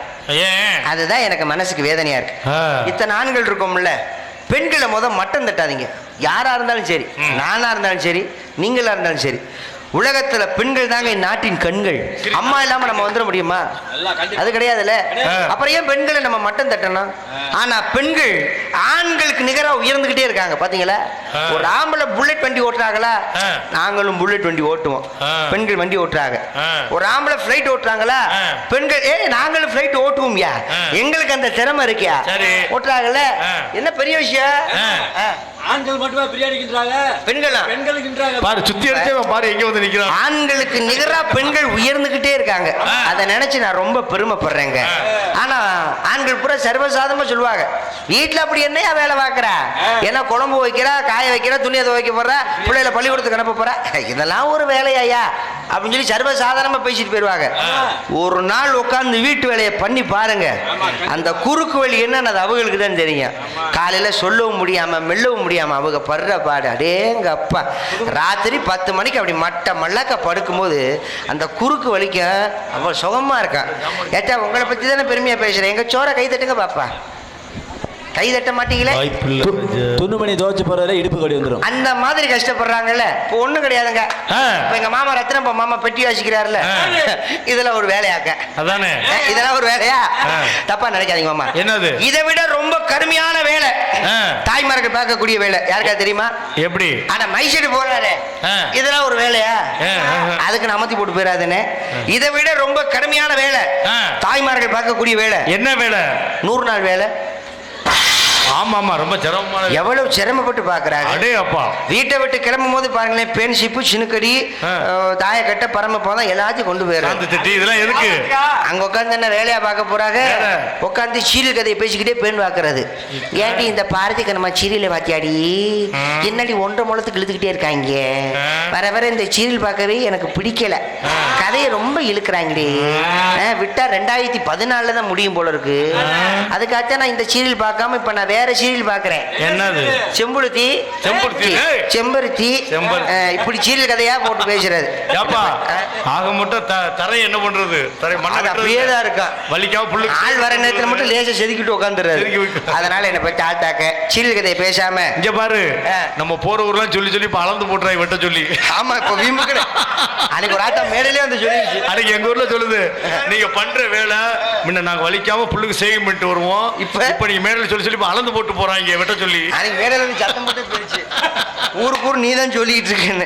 அதுதான் எனக்கு மனசுக்கு வேதனையா இருக்கு. இத்தனை ஆண்கள் இருக்கோம்ல, பெண்களை மட்டம் தட்டாதீங்க. யாரா இருந்தாலும் சரி, நானா இருந்தாலும் சரி, நீங்களா இருந்தாலும் சரி, உலகத்துல பெண்கள் தாங்க நாட்டின் கண்கள். அம்மா இல்லாம நம்ம வந்துட முடியுமா? அது கிடையாதுல்ல. அப்புறம் ஏன் பெண்களை நம்ம மட்டம் தட்டணும்? ஆனா பெண்கள் ஆண்களுக்கு நிகரா உயர்ந்துகிட்டே இருக்காங்க. பாத்தீங்களா? ஒரு ஆம்பளை புல்லட் வண்டி ஓட்டுறாங்களா, நாங்களும் புல்லட் வண்டி ஓட்டுவோம். பெண்கள் வண்டி ஓட்டுறாங்க. ஒரு ஆம்பளை பிளைட் ஓட்டுறாங்களா, பெண்கள் நாங்களும் பிளைட் ஓட்டுவோம்யா, எங்களுக்கு அந்த திறமை இருக்கியா, ஓட்டுறாங்கல்ல. என்ன பெரிய விஷயம்?
ஆண்கள் மட்டுமே பிரியாணிக்கின்றாங்க, பெண்களுக்கு
பாரு, சுத்தி அடிச்சே பாரு எங்க வந்து நிக்கிறான்.
ஆண்களுக்கு நிகரா பெண்கள் உயர்ந்துகிட்டே இருக்காங்க. அதை நினைச்சு நான் ரொம்ப பெருமைப்படுறேங்க. ஆனா ஆண்கள் பூரா சர்வசாதாரணமா சொல்லுவாங்க, வீட்டுல அப்படி என்னையா வேலை பார்க்கறா, ஏன்னா குழம்பு வைக்கிறா, காய வைக்கிறா, துணியை துவைக்க போறா, பிள்ளைகளை பள்ளிக்கூடத்துக்கு அனுப்ப போறா, இதெல்லாம் ஒரு வேலையா அப்படின்னு சொல்லி சர்வசாதாரணமா பேசிட்டு போயிருவாங்க. ஒரு நாள் உட்கார்ந்து வீட்டு வேலையை பண்ணி பாருங்க, அந்த குறுக்கு வழி என்னன்னு அது அவங்களுக்கு தான் தெரியும். காலையில சொல்லவும் முடியாம மெல்லவும் முடியாம அவங்க படுற பாடு, அடேங்க அப்பா. ராத்திரி 10 மணிக்கு அப்படி மல்லக்க படுக்கும்போது அந்த குறுக்கு வலிக்க அவ சுகமா இருக்கான். ஏட்டா உங்களை பத்தி தானே பெருமையா பேசுறேன், எங்க சோற கை தட்டுங்க பாப்பா. கை தட்ட மாட்டீங்களே,
துணிமணி துவைச்சு போறதுல இடுப்பு கடி வந்துடும்.
அந்த மாதிரி கஷ்டப்படுறாங்கல்ல. இப்போ ஒண்ணும் கிடையாதுங்க. இப்போ எங்க மாமா ரத்னம் மாமா பெட்டி வாசிக்கிறாருல, இதெல்லாம் ஒரு வேலையாக்க. அதானே, இதெல்லாம் ஒரு வேலையா? தப்பா நினைக்காதீங்க மாமா. என்னது? இதை விட ரொம்ப கடுமையான வேலை தாய்மார்கள் பார்க்கக்கூடிய வேலை. யாருக்கா தெரியுமா? எப்படி? ஆனா மைசெட் போறாரு, இதெல்லாம் ஒரு வேலையா? அதுக்கு நமத்தி போட்டு போயிடாதுன்னு. இதை விட ரொம்ப கடுமையான வேலை தாய்மார்கள் பார்க்கக்கூடிய வேலை. என்ன வேலை? 100 நாள் வேலை.
ஆமா ஆமா, ரொம்ப சிரமமான. எவ்வளவு
சிரமப்பட்டு பாக்குறாங்க. அடே அப்பா. வீட்டை விட்டு கிளம்பும் போது பாருங்களேன், பென் ஷிப்பு, சினுக்கடி, தாயக்கட்டை, பரம போதான் எல்லாத்தையும் கொண்டு போயிடுறாங்க. இதெல்லாம் எதுக்கு? அங்க உட்காந்து என்ன வேலையா பார்க்க போறாங்க? உட்காந்து சீரியல் கதையை பேசிக்கிட்டே பெண் பாக்குறது. ஏன்டி இந்த பாரதிக்கு நம்ம சீரியலை பாத்தியாடி, என்னடி 1.5 முழத்துக்கு இழுத்துக்கிட்டே இருக்காங்க. வர வர இந்த சீரியல் பார்க்கவே எனக்கு பிடிக்கல, கதையை ரொம்ப இழுக்கிறாங்களே, விட்டா 2014 தான் முடியும் போல இருக்கு. அதுக்காக நான் இந்த சீரியல் பார்க்காம இப்ப நான் வேற சீரியல் பாக்குறேன். என்னது? செம்பருத்தி. இப்படி சீரியல் கதையா போட்டு பேசுறது.
ஆக மட்டும் தரை என்ன பண்றது? தரை மண்ணை
அப்படியே தான் இருக்கா,
வலிக்காம புல்லு.
ஆள் வர நேரத்துல மட்டும் லேசா செதுக்கிட்டு உட்காந்துறாரு. அதனால என்ன பத்தி ஆட்டாக்க சீரியல் கதையை பேசாம
இங்க பாரு, நம்ம போற ஊர்லாம் சொல்லி சொல்லி இப்ப அளந்து போட்டுறாய் வெட்ட சொல்லி.
ஆமா, இப்ப வீம்பு கடை. அன்னைக்கு ஒரு ஆட்டம் மேடையிலே வந்து சொல்லிடுச்சு.
அன்னைக்கு எங்க ஊர்ல சொல்லுது, நீங்க பண்ற வேலை முன்ன நாங்க வலிக்காம புல்லுக்கு சேவிங் பண்ணிட்டு வருவோம், இப்ப நீங்க மேடையில சொல்லி சொல்லி அளந்து போட்டு போறாங்க வெட்ட சொல்லி.
அன்னைக்கு மேடையில வந்து சத்தம் போட்டு போயிடுச்சு, ஊருக்கு நீ தான் சொல்லிட்டு இருக்கேன்னு.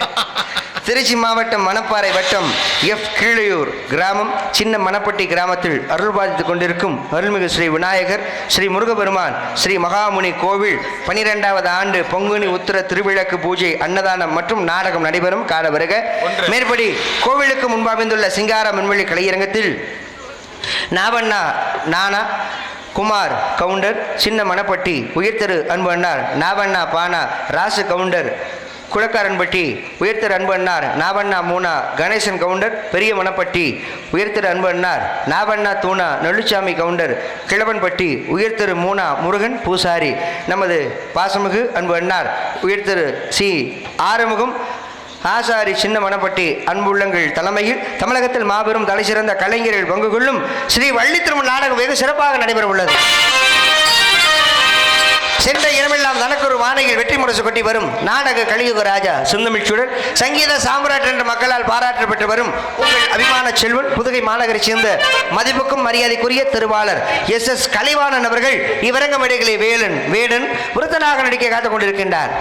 திருச்சி மாவட்டம் மணப்பாறை வட்டம் எஃப் கீழையூர் கிராமம் சின்ன மணப்பட்டி கிராமத்தில் அருள் பாதித்துக் கொண்டிருக்கும் அருள்மிகு ஸ்ரீ விநாயகர், ஸ்ரீ முருகபெருமான், ஸ்ரீ மகாமுனி கோவில் 12வது ஆண்டு பொங்குனி உத்திர திருவிளக்கு பூஜை, அன்னதானம் மற்றும் நாடகம் நடைபெறும். கால வருக. மேற்படி கோவிலுக்கு முன்பாக சிங்கார மின்வெளி கலையரங்கத்தில் நாவண்ணா நானா குமார் கவுண்டர் சின்ன மணப்பட்டி, உயர்திரு அன்பு அண்ணார் நாவண்ணா பானா ராசு கவுண்டர் குளக்காரன்பட்டி, உயர்திரு அன்பு அண்ணார் நாவண்ணா மூனா கணேசன் கவுண்டர் பெரிய மணப்பட்டி, உயர்திரு அன்பு அண்ணார் நாவண்ணா தூணா நெல்லுச்சாமி கவுண்டர் கிழவன்பட்டி, உயர்திரு மூனா முருகன் பூசாரி. நமது பாசமிகு அன்பு அண்ணார் உயர்திரு சி ஆறுமுகம் ஆசாரி சின்ன மணப்பட்டி அன்புள்ளங்கள் தலைமையில் தமிழகத்தில் மாபெரும் தலை சிறந்த கலைஞர்கள் பங்கு கொள்ளும் ஸ்ரீ வள்ளி திருமண நாடகம் வெகு சிறப்பாக நடைபெற உள்ளது. சென்ற இடமெல்லாம் தனக்கொரு வானையில் வெற்றி முரசு கொட்டி வரும் நாடக கலியுக ராஜா சுந்தமிச்சுடன் சங்கீத சாம்ராட் என்ற மக்களால் பாராட்டப்பட்டு வரும் உங்கள் அபிமான செல்வன் புதுகை மாநகரை சேர்ந்த மதிப்புக்கும் மரியாதைக்குரிய திருவாளர் எஸ் கலைவாணன் அவர்கள் இவரங்க மேடைகளை வேடன் விருத்தனாக நடிக்க காத்துக் கொண்டிருக்கின்றார்.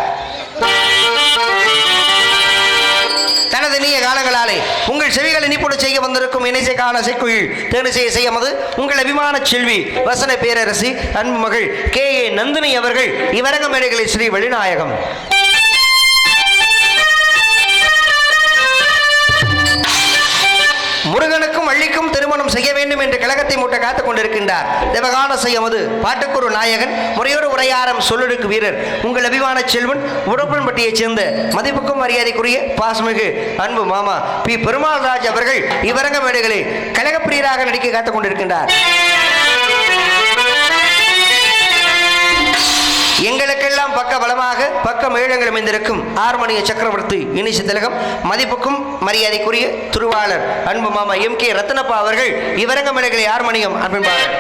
மனதினிய காலங்களாலே உங்கள் செவிகளை இனிப்புட செய்ய வந்திருக்கும் இணைசை கால செய்குயில் தேனிசை செய்யமது உங்கள் அபிமான செல்வி வசன பேரரசி அன்பு மகள் KA நந்தினி அவர்கள் இவரங்க மேடைகளில் ஸ்ரீ வெளிநாயகம் முருகனுக்கும் வள்ளிக்கும் திருமணம் செய்ய வேண்டும் என்று கழகத்தை மூட்ட காத்துக் கொண்டிருக்கின்றார். தேவகான செய்யமது பாட்டுக்குரு நாயகன் முறையோடு உரையாரம் சொல்லெடுக்கு வீரர் உங்கள் அபிமான செல்வன் உடப்பன்பட்டியைச் சேர்ந்த மதிப்புக்கும் மரியாதைக்குரிய பாசமிகு அன்பு மாமா P. பெருமாள்ராஜ் அவர்கள் இவரங்க மேடைகளில் கழகப்பிரியராக நடிக்க காத்துக் கொண்டிருக்கின்றார். எங்களுக்கெல்லாம் பக்க பலமாக பக்க மேளங்கள் அமைந்திருக்கும் ஆர்மணிய சக்கரவர்த்தி இனிசு திலகம் மதிப்புக்கும் மரியாதைக்குரிய திருவாளர் அன்பு மாமா MK ரத்னப்பா அவர்கள் இவரங்க மேடைகளை ஆர்மணியம் அன்பின்பார்கள்.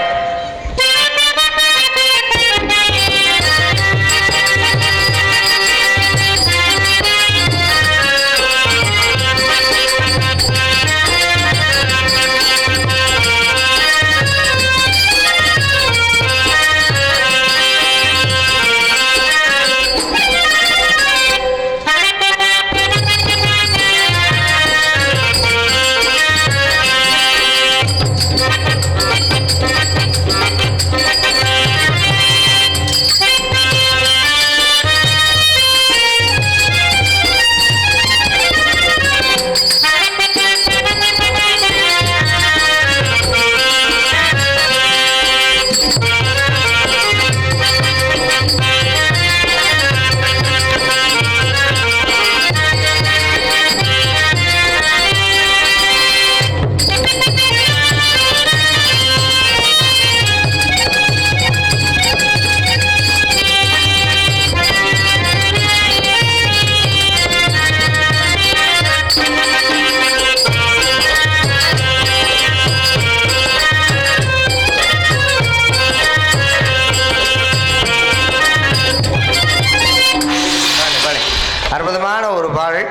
அற்புதமான ஒரு பாடல்.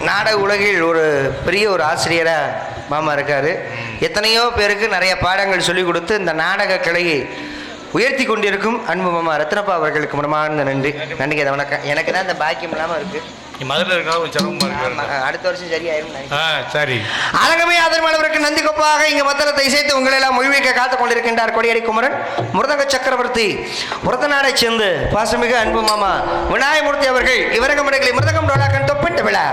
நாடக உலகில் ஒரு பெரிய ஒரு ஆசிரியராக மாமா இருக்கார். எத்தனையோ பேருக்கு நிறைய பாடங்கள் சொல்லிக் கொடுத்து இந்த நாடக கலையை உயர்த்தி கொண்டிருக்கும் அன்பு மாமா ரத்னப்பா அவர்களுக்கு மனமார்ந்த நன்றி. நன்றிங்க, வணக்கம். எனக்கு தான் இந்த பாக்கியம் இல்லாமல் இருக்குது. அடுத்த வருஷம் சரியாயிரும்.
சரி,
அழகமே அதர்மானவருக்கு நந்தி கொப்பாக இங்க மத்தளத்தை இசைத்து உங்களை எல்லாம் மொழிவைக்க காத்துக் கொண்டிருக்கின்றார் கொடியடி குமரன் முருதங்க சக்கரவர்த்தி முருதநாடை சேர்ந்து பாசமிகு அன்பு மாமா விநாயகமூர்த்தி அவர்கள் இவரங்க மடைகளை மிருதங்கம் டோலாக்கன் தொப்பிட்ட விழா.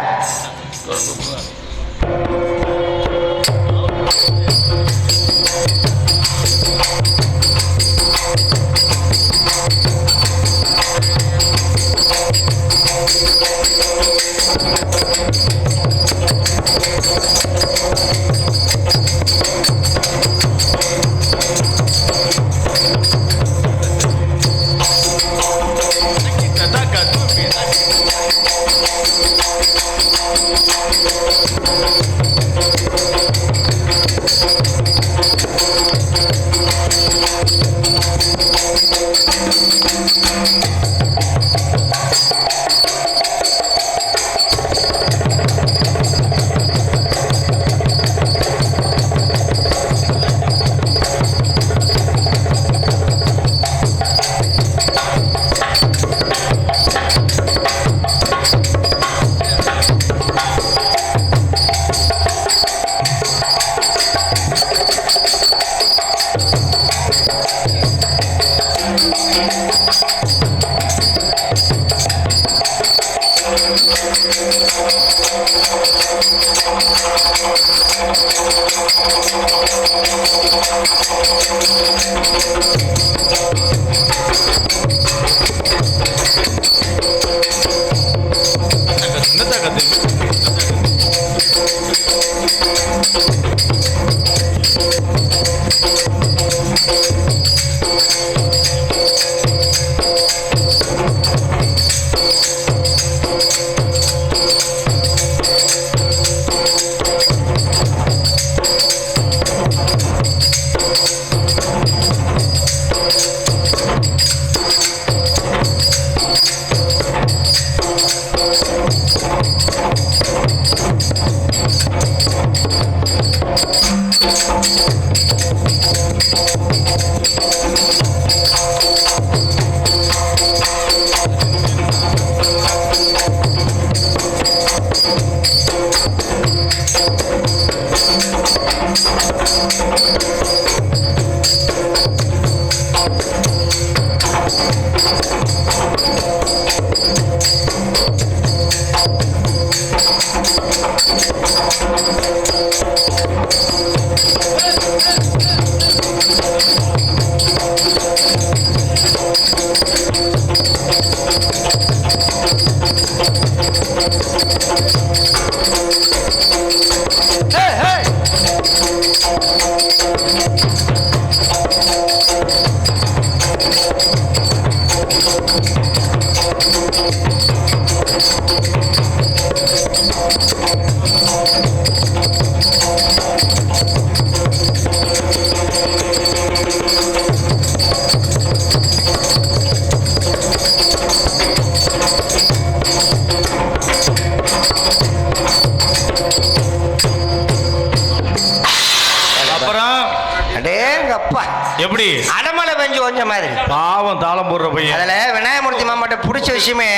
எப்படி
அடமலை பெஞ்சு கொஞ்ச மாதிரி
பாவம் தாளம் போடுற பையன்.
அதுல விநாயகமூர்த்தி மாமாட்ட பிடிச்ச விஷயமே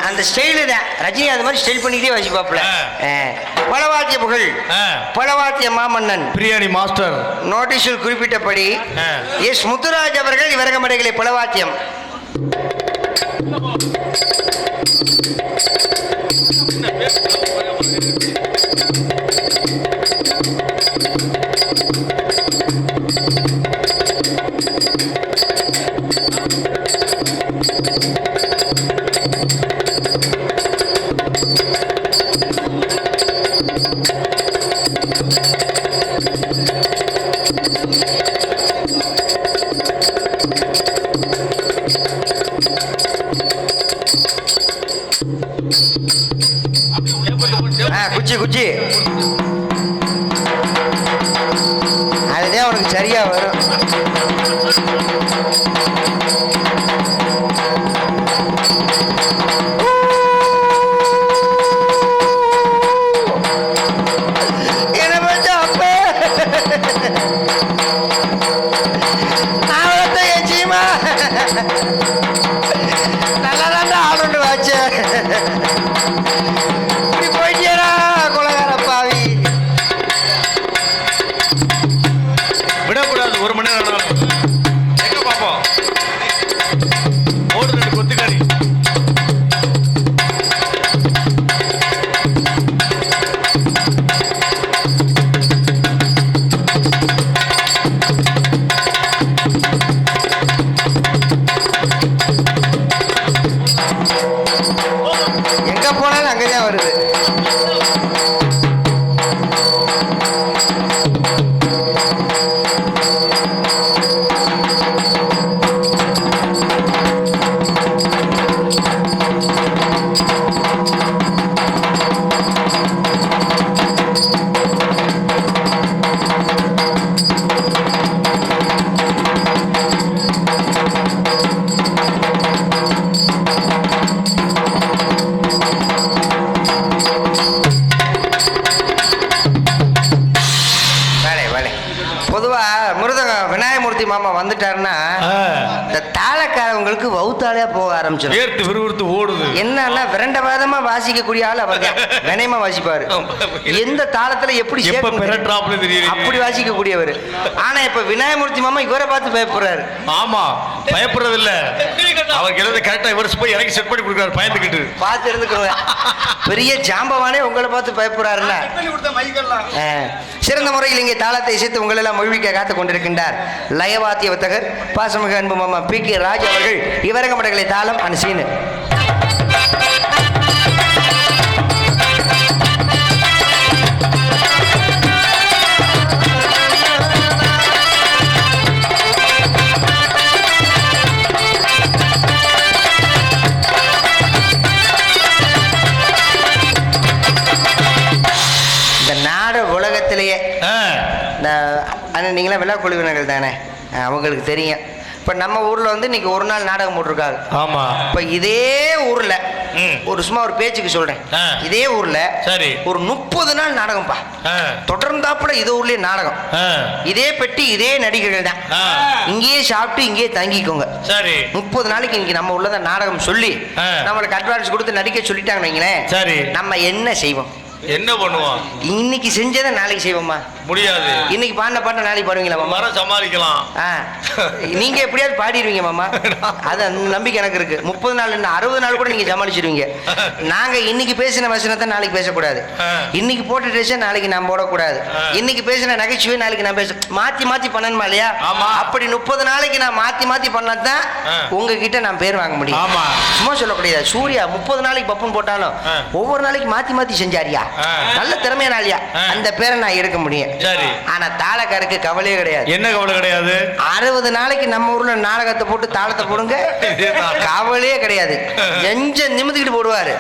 அந்த ஸ்டைலு தான். ரஜினி அது மாதிரி ஸ்டைல் பண்ணிக்கிட்டே வச்சுப்பாப்புல. பலவாத்திய புகழ் பலவாத்திய மாமன்னன்
பிரியாணி மாஸ்டர்
நோட்டீஸில் குறிப்பிட்டபடி எஸ் முத்துராஜ் அவர்கள் இவரகமடைகளை பலவாத்தியம் குச்சி குச்சி அதுதான் உனக்கு சரியா வரும். என்ன பச்ச அப்ப நான் ஏச்சியுமா நல்லா தான் ஆடுண்டு வாச்சு
விடக்கூடாது. ஒரு மணி நேரம் எங்க பாப்போம் ஓடு ரெண்டு கொத்துக்காரி
எங்க போனாலும் அங்கதான் வருது. விநாயகமூர்த்தி மாமா வந்துட்டாருன்னா இந்த தாளக்காரவங்களுக்கு வவுத்தாலே போக ஆரம்பிச்சிடும்.
ஏர்த்து விறுவிறுத்து ஓடுது.
என்னன்னா விரண்டவாதமா வாசிக்கக்கூடிய ஆள் அவர் வினயமா வாசிப்பாரு. எந்த தாளத்துல எப்படி அப்படி வாசிக்கக்கூடியவர். ஆனா இப்ப விநாயகமூர்த்தி மாமா இவரை பார்த்து பயப்படுறாரு.
ஆமா பயப்படுறது இல்ல, அவருக்கு எழுத கரெக்டா இவர் போய் எனக்கு செட் பண்ணி கொடுக்குறாரு. பயந்துக்கிட்டு
பார்த்து இருந்துக்கிறோம். பெரிய ஜாம்பவானே உங்களை பார்த்து பயப்படுறாருன்னா சிறந்த முறையில் இங்கே தாளத்தை இசைத்து உங்களை எல்லாம் மொழிக்க காத்துக் கொண்டிருக்கின்றார் லயவாத்திய வித்தகர் பாசமிகு அன்பு மாமா PK ராஜ் அவர்கள். இவரகமடைகளை தாளம் அண்ட் சீனு. இந்த நாடு உலகத்திலேயே நீங்களா விழா குழுவினர்கள் தானே, அவங்களுக்கு தெரியும். இப்போ நம்ம ஊரில் வந்து இன்னைக்கு ஒரு நாள் நாடகம் போட்டிருக்காங்க.
ஆமா.
இப்போ இதே ஊரில் ஒரு சும்மா ஒரு பேச்சுக்கு சொல்றேன், இதே ஊர்ல
சரி
ஒரு 30 நாள் நாடகம்பா தொடர்ந்தாப்புல இதே ஊர்லயே நாடகம். இதே பெட்டி இதே நடிகர்கள் தான். இங்கேயே சாப்பிட்டு இங்கேயே தங்கிக்கோங்க. சரி 30 நாளைக்கு இன்னைக்கு நம்ம உள்ளத நாடகம் சொல்லி நம்மளுக்கு அட்வான்ஸ் கொடுத்து நடிக்க சொல்லிட்டாங்கன்னு வைங்களேன். சரி நம்ம என்ன செய்வோம்?
என்ன பண்ணுவான்?
இன்னைக்கு செஞ்சதை நாளைக்கு செய்வோமா?
முடியாது.
இன்னைக்கு பாடின பாட்டை நாளைக்கு பாடுவீங்களா மாமா?
மரம் சமாளிக்கலாம்.
நீங்க எப்படியாவது பாடிடுவீங்க மாமா, அது அந்த நம்பிக்கை எனக்கு இருக்கு. 30 நாள் 60 நாள் கூட நீங்க சமாளிச்சிருவீங்க. நாங்க இன்னைக்கு பேசின வசனத்தை நாளைக்கு பேசக்கூடாது, இன்னைக்கு போட்ட ட்ரெஸ் நாளைக்கு நான் போடக்கூடாது, இன்னைக்கு பேசின நகைச்சுவை நாளைக்கு நான் பேச மாத்தி மாத்தி பண்ணணுமா இல்லையா? அப்படி 30 நாளைக்கு நான் மாத்தி மாத்தி பண்ணாதான் உங்ககிட்ட நான் பேர் வாங்க முடியும். சும்மா சொல்லக்கூடாது. சூர்யா 30 நாளைக்கு பப்புன்னு போட்டாலும் ஒவ்வொரு நாளைக்கு மாத்தி மாத்தி செஞ்சாரியா, நல்ல திறமையான ஆளியா, அந்த பேரை நான் எடுக்க முடியும். ஆனா தாளக்காருக்கு கவலையே கிடையாது.
என்ன கவலை கிடையாது?
60 நாளைக்கு நம்ம ஊர்ல நாடகத்தை போட்டு தாளத்தை போடுங்க, கவலையே கிடையாது. எஞ்ச நிமிந்துக்கிட்டு போடுவாரு.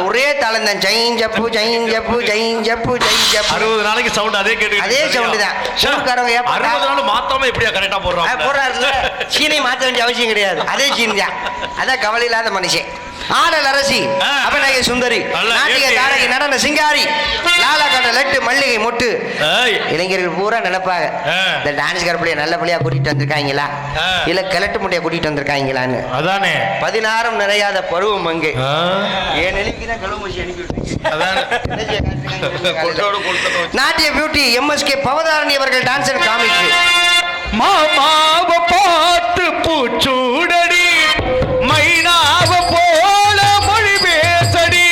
ஒரே தாளம் தான், ஜெயின் ஜப்பு ஜெயின் ஜப்பு ஜெயின் ஜப்பு ஜெயின் ஜப்பு.
60 நாளைக்கு சவுண்ட் அதே கேட்டு,
அதே சவுண்ட் தான்.
60 நாள் மாத்தாம எப்படியா கரெக்டா
போடுறாரு? சீனை மாத்த வேண்டிய அவசியம் கிடையாது, அதே சீன் தான். அதான் கவலை இல்லாத மனுஷன். ஆடல் அரசி, அபிநய சுந்தரி, நாட்டிய தாரகி, நடன சிங்காரி, லாலா கண்ட லட்டு மல்லிகை மொட்டு. இளைஞர்கள் பூரா நினைப்பாங்க, இந்த டான்ஸ் கரப்பிள்ளைய நல்ல பிள்ளையா கூட்டிட்டு வந்திருக்காங்களா, இல்ல கிழட்டு முட்டையா கூட்டிட்டு வந்திருக்காங்களான்னு.
அதானே
16 நிறையாத பருவம் அங்கே. என் நிலைக்குதான் கழுவுமசி அனுப்பி. நாட்டிய பியூட்டி MSK பவதாரணி அவர்கள் டான்ஸர் காமிக்கு.
மாமாவ பார்த்து பூச்சூடடி, மைனாவ போல மொழி பேசடி,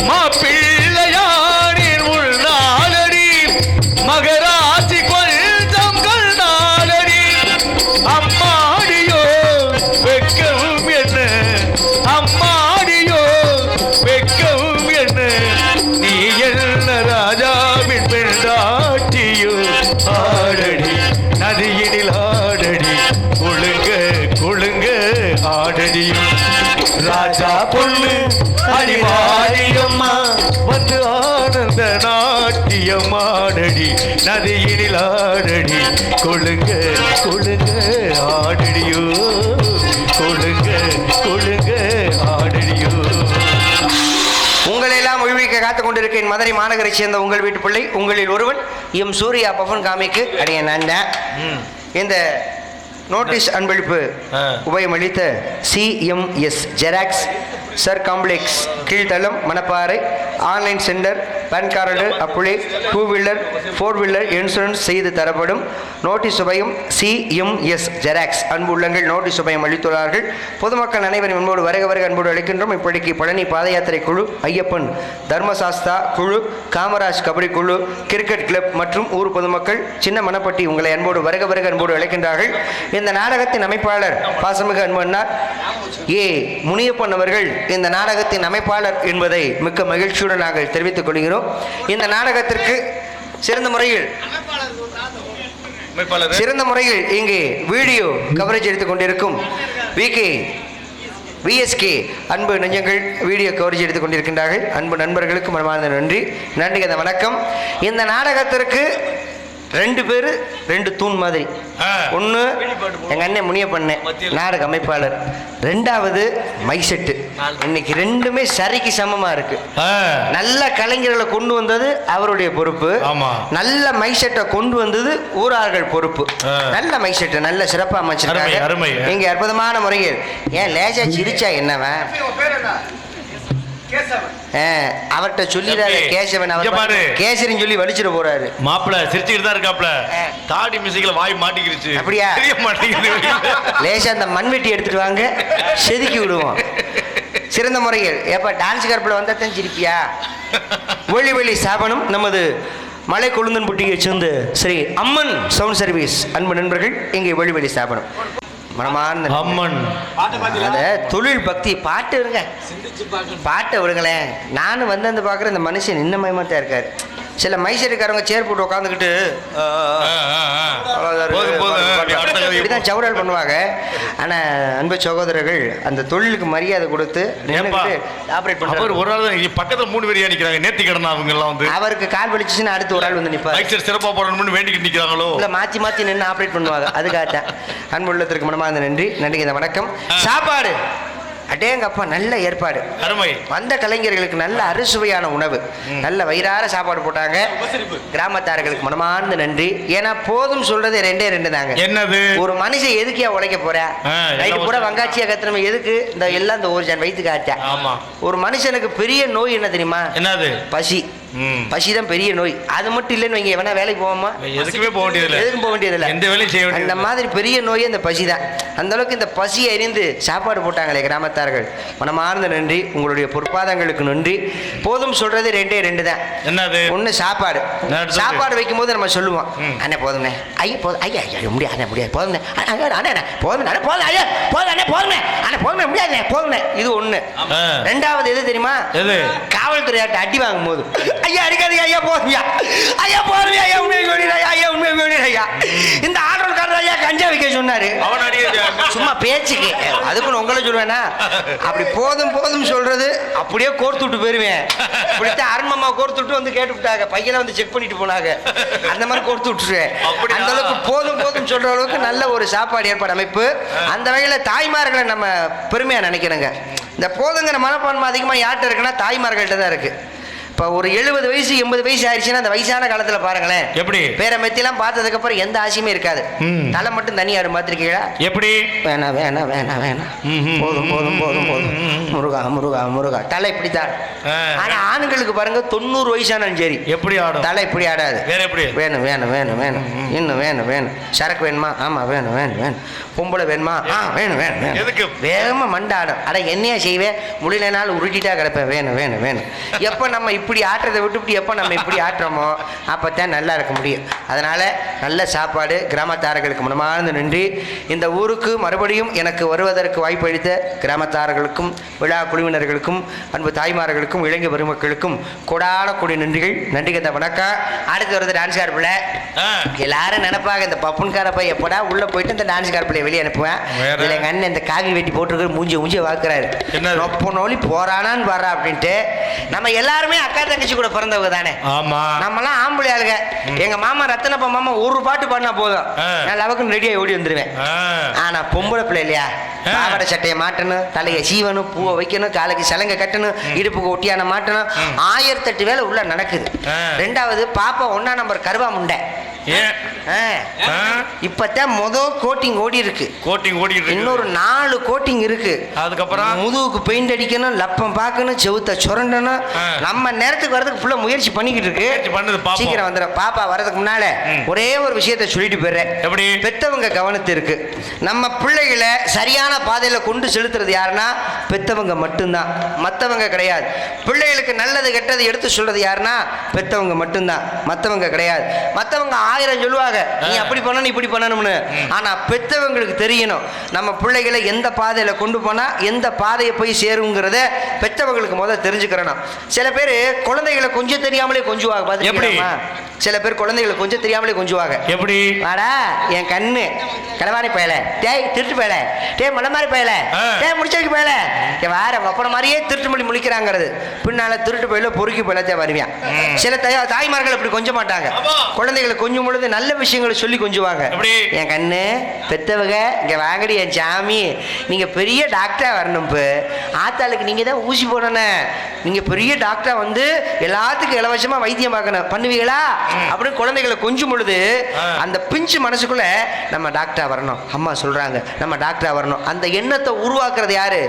மாப்பிள்ளையாரின் உள்நாளடி, மகராசி கொஞ்சம் கண்ணாளடி, அம்மாடியோ வெக்கவும் என்ன, அம்மாடியோ வெக்கவும் என்ன, நீ என்ன ராஜாவின் பெண்டாட்டியோ, ஆடடி நதியினில் ஆடடி, கொழுங்க கொழுங்க ஆடடியும், ராஜா பொண்ணு அடிவாடியம்மா வந்து ஆனந்த நாட்டியம் ஆடடி, நதியினில் ஆடடி, கொழுங்க கொழுங்க ஆடடியோ, கொழுங்க கொழுங்க ஆடடியோ.
உங்களை எல்லாம் ஒழிவிக்க காத்துக் கொண்டிருக்கேன் மதுரை மாநகரை சேர்ந்த உங்கள் வீட்டு பிள்ளை, உங்களில் ஒருவன் எம் சூர்யா பவன் காமிக்கு அடைய நான் தான். இந்த நோட்டீஸ் அன்பளிப்பு உபயமளித்த CMS ஜெராக்ஸ் சர் காம்ப்ளெக்ஸ் கீழ்த்தளம் Manapparai online centre, PAN card apply, 2 wheeler 4 wheeler insurance செய்து தரப்படும். நோட்டீஸ் உபயம் CMS ஜெராக்ஸ் அன்பு உள்ளங்கள் நோட்டீஸ் உபயம் அளித்துள்ளார்கள். பொதுமக்கள் அனைவரும் அன்போடு வருக வருக அன்போடு அளிக்கின்றோம். இப்படிக்கு பழனி பாத யாத்திரை குழு, ஐயப்பன் தர்மசாஸ்தா குழு, காமராஜ் கபடி குழு, கிரிக்கெட் கிளப் மற்றும் ஊர் பொதுமக்கள் சின்ன மணப்பட்டி உங்களை அன்போடு வருக வருக அன்போடு அழைக்கின்றார்கள். இந்த நாடகத்தின் அமைப்பாளர் பாசமிகு அன்பன்னார் முனியப்பன் அவர்கள் இந்த நாடகத்தின் அமைப்பாளர் என்பதை மிக்க மகிழ்ச்சியுடன் நாங்கள் தெரிவித்துக் கொள்கிறோம். இந்த நாடகத்திற்கு சிறந்த முறையில் இங்கே வீடியோ கவரேஜ் எடுத்துக் கொண்டிருக்கும் VSK அன்பு நெஞ்சங்கள் வீடியோ கவரேஜ் எடுத்துக் கொண்டிருக்கின்றார்கள். அன்பு நண்பர்களுக்கு மனமார்ந்த நன்றி அந்த வணக்கம். இந்த நாடகத்திற்கு 2 பேரு 2 தூண் மாதிரி. ஒன்று எங்க அண்ணன் முனியப்பண்ண நாடக அமைப்பாளர், 2வது மைசெட்டு. இன்னைக்கு 2மே சரிக்கு சமமா இருக்கு. நல்ல கலைஞர்களை கொண்டு வந்தது அவருடைய பொறுப்பு, நல்ல மைசெட்டை கொண்டு வந்தது ஊரார்கள் பொறுப்பு. நல்ல மைசெட்டு நல்ல சிறப்பா அமைச்சிருக்காங்க. இங்க அற்புதமான முறையில் ஏன் லேசா சிரிச்சா என்னவன் அவர்கிட்ட சொல்லிடாரு, கேசவன் அவர் கேசரின்னு சொல்லி வலிச்சிட போறாரு.
மாப்பிள்ள சிரிச்சுக்கிட்டு தான் இருக்காப்ல, தாடி மியூசிக்ல வாய் மாட்டிக்கிருச்சு.
அப்படியா? லேசா அந்த மண்வெட்டி எடுத்துட்டு வாங்க, செதுக்கி விடுவோம். சிறந்த முறையில் எப்ப டான்ஸ் கருப்புல வந்தாத்தான் சிரிப்பியா? ஒளி சாபனம் நமது மலை கொழுந்தன்பட்டியை சேர்ந்து ஸ்ரீ அம்மன் சவுண்ட் சர்வீஸ் அன்பு நண்பர்கள் இங்கே ஒளி ஸ்தாபனம் மனமான
அம்மன்
தொழில் பக்தி. பாட்டு இருங்க, பாட்டை விடுங்களேன். நானும் வந்து பார்க்குறேன், இந்த மனுஷன் இன்ன மயமாத்தான் இருக்காரு. சில மைசூருக்காரங்க சேர் போட்டு உட்காந்துக்கிட்டு இப்படிதான் சவுடால் பண்ணுவாங்க. ஆனா அன்பு சகோதரர்கள் அந்த தொழிலுக்கு மரியாதை கொடுத்து ஆப்ரேட் பண்ணுவாங்க.
ஒரு ஆள் பக்கத்துல 3 பேர் நிக்கிறாங்க. நேர்த்தி கடனா அவங்க எல்லாம் வந்து அவருக்கு
கால் வலிச்சுன்னா அடுத்து ஒரு ஆள் வந்து நிற்பாங்க.
சிறப்பா போடணும்னு வேண்டிக்கிட்டு நிக்கிறாங்களோ
இல்ல மாத்தி நின்று ஆப்ரேட் பண்ணுவாங்க. அதுக்காகத்தான் அன்பு உள்ளத்திற்கு மனமார்ந்த நன்றி இந்த வணக்கம். சாப்பாடு அடேங்கப்பா நல்ல ஏற்பாடு.
அருமை.
வந்த கலைஞர்களுக்கு நல்ல அறுசுவையான உணவு, நல்ல வயிறார சாப்பாடு போட்டாங்க. கிராமத்தார்களுக்கு மனமார்ந்த நன்றி. ஏன்னா போதும் சொல்றது ரெண்டே ரெண்டு தாங்க.
என்னது?
ஒரு மனுஷன் எதுக்கியா உழைக்க போற? நைட்டு பூரா வங்காச்சியா கத்துறமே எதுக்கு? இந்த எல்லாம் இந்த ஒரு ஜன் வயிற்றுக்கு ஆச்சா.
ஆமா.
ஒரு மனுஷனுக்கு பெரிய நோய் என்ன தெரியுமா?
என்னது?
பசி. பசிதான் பெரிய நோய். அது மட்டும் இல்லைன்னு வைங்க, எவனா வேலைக்கு போவோமா?
எதுக்குமே போக வேண்டியதில்லை.
எதுக்கும் போக வேண்டியதில்லை.
எந்த வேலையும் செய்ய வேண்டியது.
அந்த மாதிரி பெரிய நோய் இந்த பசி தான். அந்த அளவுக்கு இந்த பசியை அறிந்து சாப்பாடு போட்டாங்களே கிராமத்தார்கள், மனமார்ந்த நன்றி. உங்களுடைய பொற்பாதங்களுக்கு நன்றி. போதும் சொல்றது ரெண்டே ரெண்டு தான்.
என்னது?
ஒண்ணு சாப்பாடு. சாப்பாடு வைக்கும் போது நம்ம சொல்லுவோம், அண்ணே போதும்ண்ணே, ஐயா போதும், ஐயா ஐயா முடியாது முடியாது, போதும்ண்ணே அண்ணே போதும் அண்ணே போதும், ஐயா போதும் அண்ணே போதும்ண்ணே அண்ணே போதும்ண்ணே முடியாதுண்ணே போதும்ண்ணே. இது ஒண்ணு. ரெண்டாவது எது தெரியுமா? காவல்துறையாட்ட அடி வாங்கும் போது, ஐயா அடிக்காதீங்க, ஐயா போதுமையா, ஐயா போதுமையா, ஐயா உண்மை வேணும், ஐயா உண்மை வேணும், ஐயா இந்த ஆர்டர்காரர் ஐயா கஞ்சா வைக்க சொன்னாரு, சும்மா பேச்சுக்கு. அதுக்குன்னு உங்களை சொல்லுவேன்னா, அப்படி போதும் போதும் சொல்றது அப்படியே கோர்த்து விட்டு போயிருவேன். இப்படித்தான் அரண்மம்மா கோர்த்து விட்டு வந்து கேட்டு விட்டாங்க, பையனை வந்து செக் பண்ணிட்டு போனாங்க. அந்த மாதிரி கோர்த்து விட்டுருவேன். அந்த அளவுக்கு போதும் போதும் சொல்ற அளவுக்கு நல்ல ஒரு சாப்பாடு ஏற்பாடு அமைப்பு. அந்த வகையில தாய்மார்களை நம்ம பெருமையா நினைக்கிறோங்க. இந்த போதுங்கிற மனப்பான்மை அதிகமாக யார்கிட்ட இருக்குன்னா தாய்மார்கள்ட்ட தான் இருக்கு. இப்போ ஒரு 70 வயசு 80 வயசு ஆயிடுச்சுன்னா அந்த வயசான காலத்தில் பாருங்களேன், எப்படி பேர மெத்திலாம் பார்த்ததுக்கு அப்புறம் எந்த ஆசையுமே இருக்காது. தலை மட்டும் தனியாரு பார்த்துருக்கீங்களா? எப்படி? வேணா வேணா வேணா வேணாம், போதும் போதும் போதும் போதும், முருகா முருகா முருகா, தலை இப்படித்தான். ஆனா ஆண்களுக்கு பாருங்க 90 வயசானாலும் சரி எப்படி ஆடும், தலை இப்படி ஆடாது. வேற எப்படி? வேணும் வேணும் வேணும் வேணும், இன்னும் வேணும் வேணும். சரக்கு வேணுமா? ஆமா வேணும் வேணும் வேணும். பொம்பளை வேணுமா? வேணும் வேணும் வேணும். எதுக்கு? வேகமா மண்டாடும். அட என்னையா செய்வேன், முடியலனாலும் உருட்டிட்டா கிடப்பேன். வேணும் வேணும் வேணும். எப்போ நம்ம இப்படி ஆட்டுறதை விட்டு எப்போ நம்ம இப்படி ஆட்டுறோமோ அப்போத்தான் நல்லா இருக்க முடியும். அதனால் நல்ல சாப்பாடு. கிராமத்தார்களுக்கு மனமார்ந்த நன்றி. இந்த ஊருக்கு மறுபடியும் எனக்கு வருவதற்கு வாய்ப்பு அளித்த கிராமத்தார்களுக்கும் விழா குழுவினர்களுக்கும் அன்பு தாய்மார்களுக்கும் இளைஞர் பெருமக்களுக்கும் கொடான கூடிய நன்றிகள். நன்றி கத்த வணக்கம். அடுத்து வருது டான்ஸ் கார்பில். எல்லாரும் நினைப்பாங்க, இந்த பப்புன்கார பையன் எப்படா உள்ள போயிட்டு இந்த டான்ஸ் கார்பில் வெளியே அனுப்புவேன். இதில் எங்கள் அண்ணன் இந்த காவி வெட்டி போட்டிருக்கிற மூஞ்சி வாக்குறாரு, நொப்ப நோலி போறானான்னு வர்றா அப்படின்ட்டு. நம்ம எல்லாருமே அக்கா தங்கச்சி கூட பிறந்தவங்க தானே. நம்மலாம் ஆம்பளை ஆளுங்க. எங்க மாமா ரத்தனப்பா மாமா ஒரு பாட்டு பாடினா போதும், நான் லவக்குன்னு ரெடியாக ஓடி வந்துருவேன். ஆனா பொம்பளை பிள்ளை இல்லையா, பாவாடை சட்டையை மாட்டணும், தலையை சீவனும், பூவை வைக்கணும், காலைக்கு சலங்கை கட்டணும், இடுப்புக்கு ஒட்டியான மாட்டணும், 1008 வேலை உள்ள நடக்குது. ரெண்டாவது பாப்பா 1ஆம் நம்பர் கருவா முண்டை. இப்பதான் கோட்டிங் ஓடி இருக்கு. இன்னொரு 4 கோட்டிங் இருக்கு. அதுக்கப்புறம் முதுகுக்கு பெயிண்ட் அடிக்கணும், லப்பம் பார்க்கணும், செவுத்த சுரண்டணும். நம்ம நேரத்துக்கு வரதுக்கு ஃபுல்லா முயற்சி பண்ணிக்கிட்டு இருக்கு. சீக்கிரம் வந்துடும். பாப்பா வரதுக்கு முன்னால ஒரே ஒரு விஷயத்தை சொல்லிட்டு போயிடுறேன். எப்படி? பெத்தவங்க கவனத்து இருக்கு. நம்ம பிள்ளைகளை சரியான பாதையில கொண்டு செலுத்துறது யாருன்னா பெத்தவங்க மட்டும்தான், மத்தவங்க கிடையாது. பிள்ளைகளுக்கு நல்லது கெட்டது எடுத்து சொல்றது யாருன்னா பெத்தவங்க மட்டும்தான், மத்தவங்க கிடையாது. மத்தவங்க 1000 சொல்லுவாங்க, நீ அப்படி பண்ணணும் இப்படி பண்ணணும்னு. ஆனா பெத்தவங்களுக்கு தெரியணும் நம்ம பிள்ளைகளை எந்த பாதையில கொண்டு போனா எந்த பாதையை போய் சேருங்கிறத பெத்தவங்களுக்கு முதல்ல தெரிஞ்சுக்கிறணும். சில பேர் குழந்தைகளை கொஞ்சம் தெரியாமலே கொஞ்சுவாங்க. பாத்தீங்களா? சில பேர் குழந்தைகளை கொஞ்சம் தெரியாமலே கொஞ்சுவாங்க. எப்படி? வாடா என் கண்ணு கடவாரி பயல, டேய் திருட்டு பயல, டே மலை மாதிரி பயல, டே முடிச்சதுக்கு பயல, வேற அப்புறம் மாதிரியே திருட்டு மொழி முழிக்கிறாங்கிறது. பின்னால திருட்டு பயல பொறுக்கி பயலத்தே வருவியான். சில தாய்மார்கள் அப்படி கொஞ்ச மாட்டாங்க. குழந்தைகளை கொஞ்சம் பொழுது நல்ல விஷயங்களை சொல்லி கொஞ்சுவாங்க. என் கண்ணு பெத்தவங்க இங்க வாங்கடி என் சாமி, நீங்க பெரிய டாக்டரா வரணும், ஆத்தாளுக்கு நீங்க தான் ஊசி போடணும், நீங்க பெரிய டாக்டரா வந்து எல்லாத்துக்கும் இலவசமா வைத்தியம் பார்க்கணும், பண்ணுவீங்களா அப்படின்னு குழந்தைகளை கொஞ்சம் பொழுது அந்த பிஞ்சு மனசுக்குள்ள நம்ம டாக்டரா வரணும், அம்மா சொல்றாங்க நம்ம டாக்டரா வரணும், அந்த எண்ணத்தை உருவாக்குறது யாரு?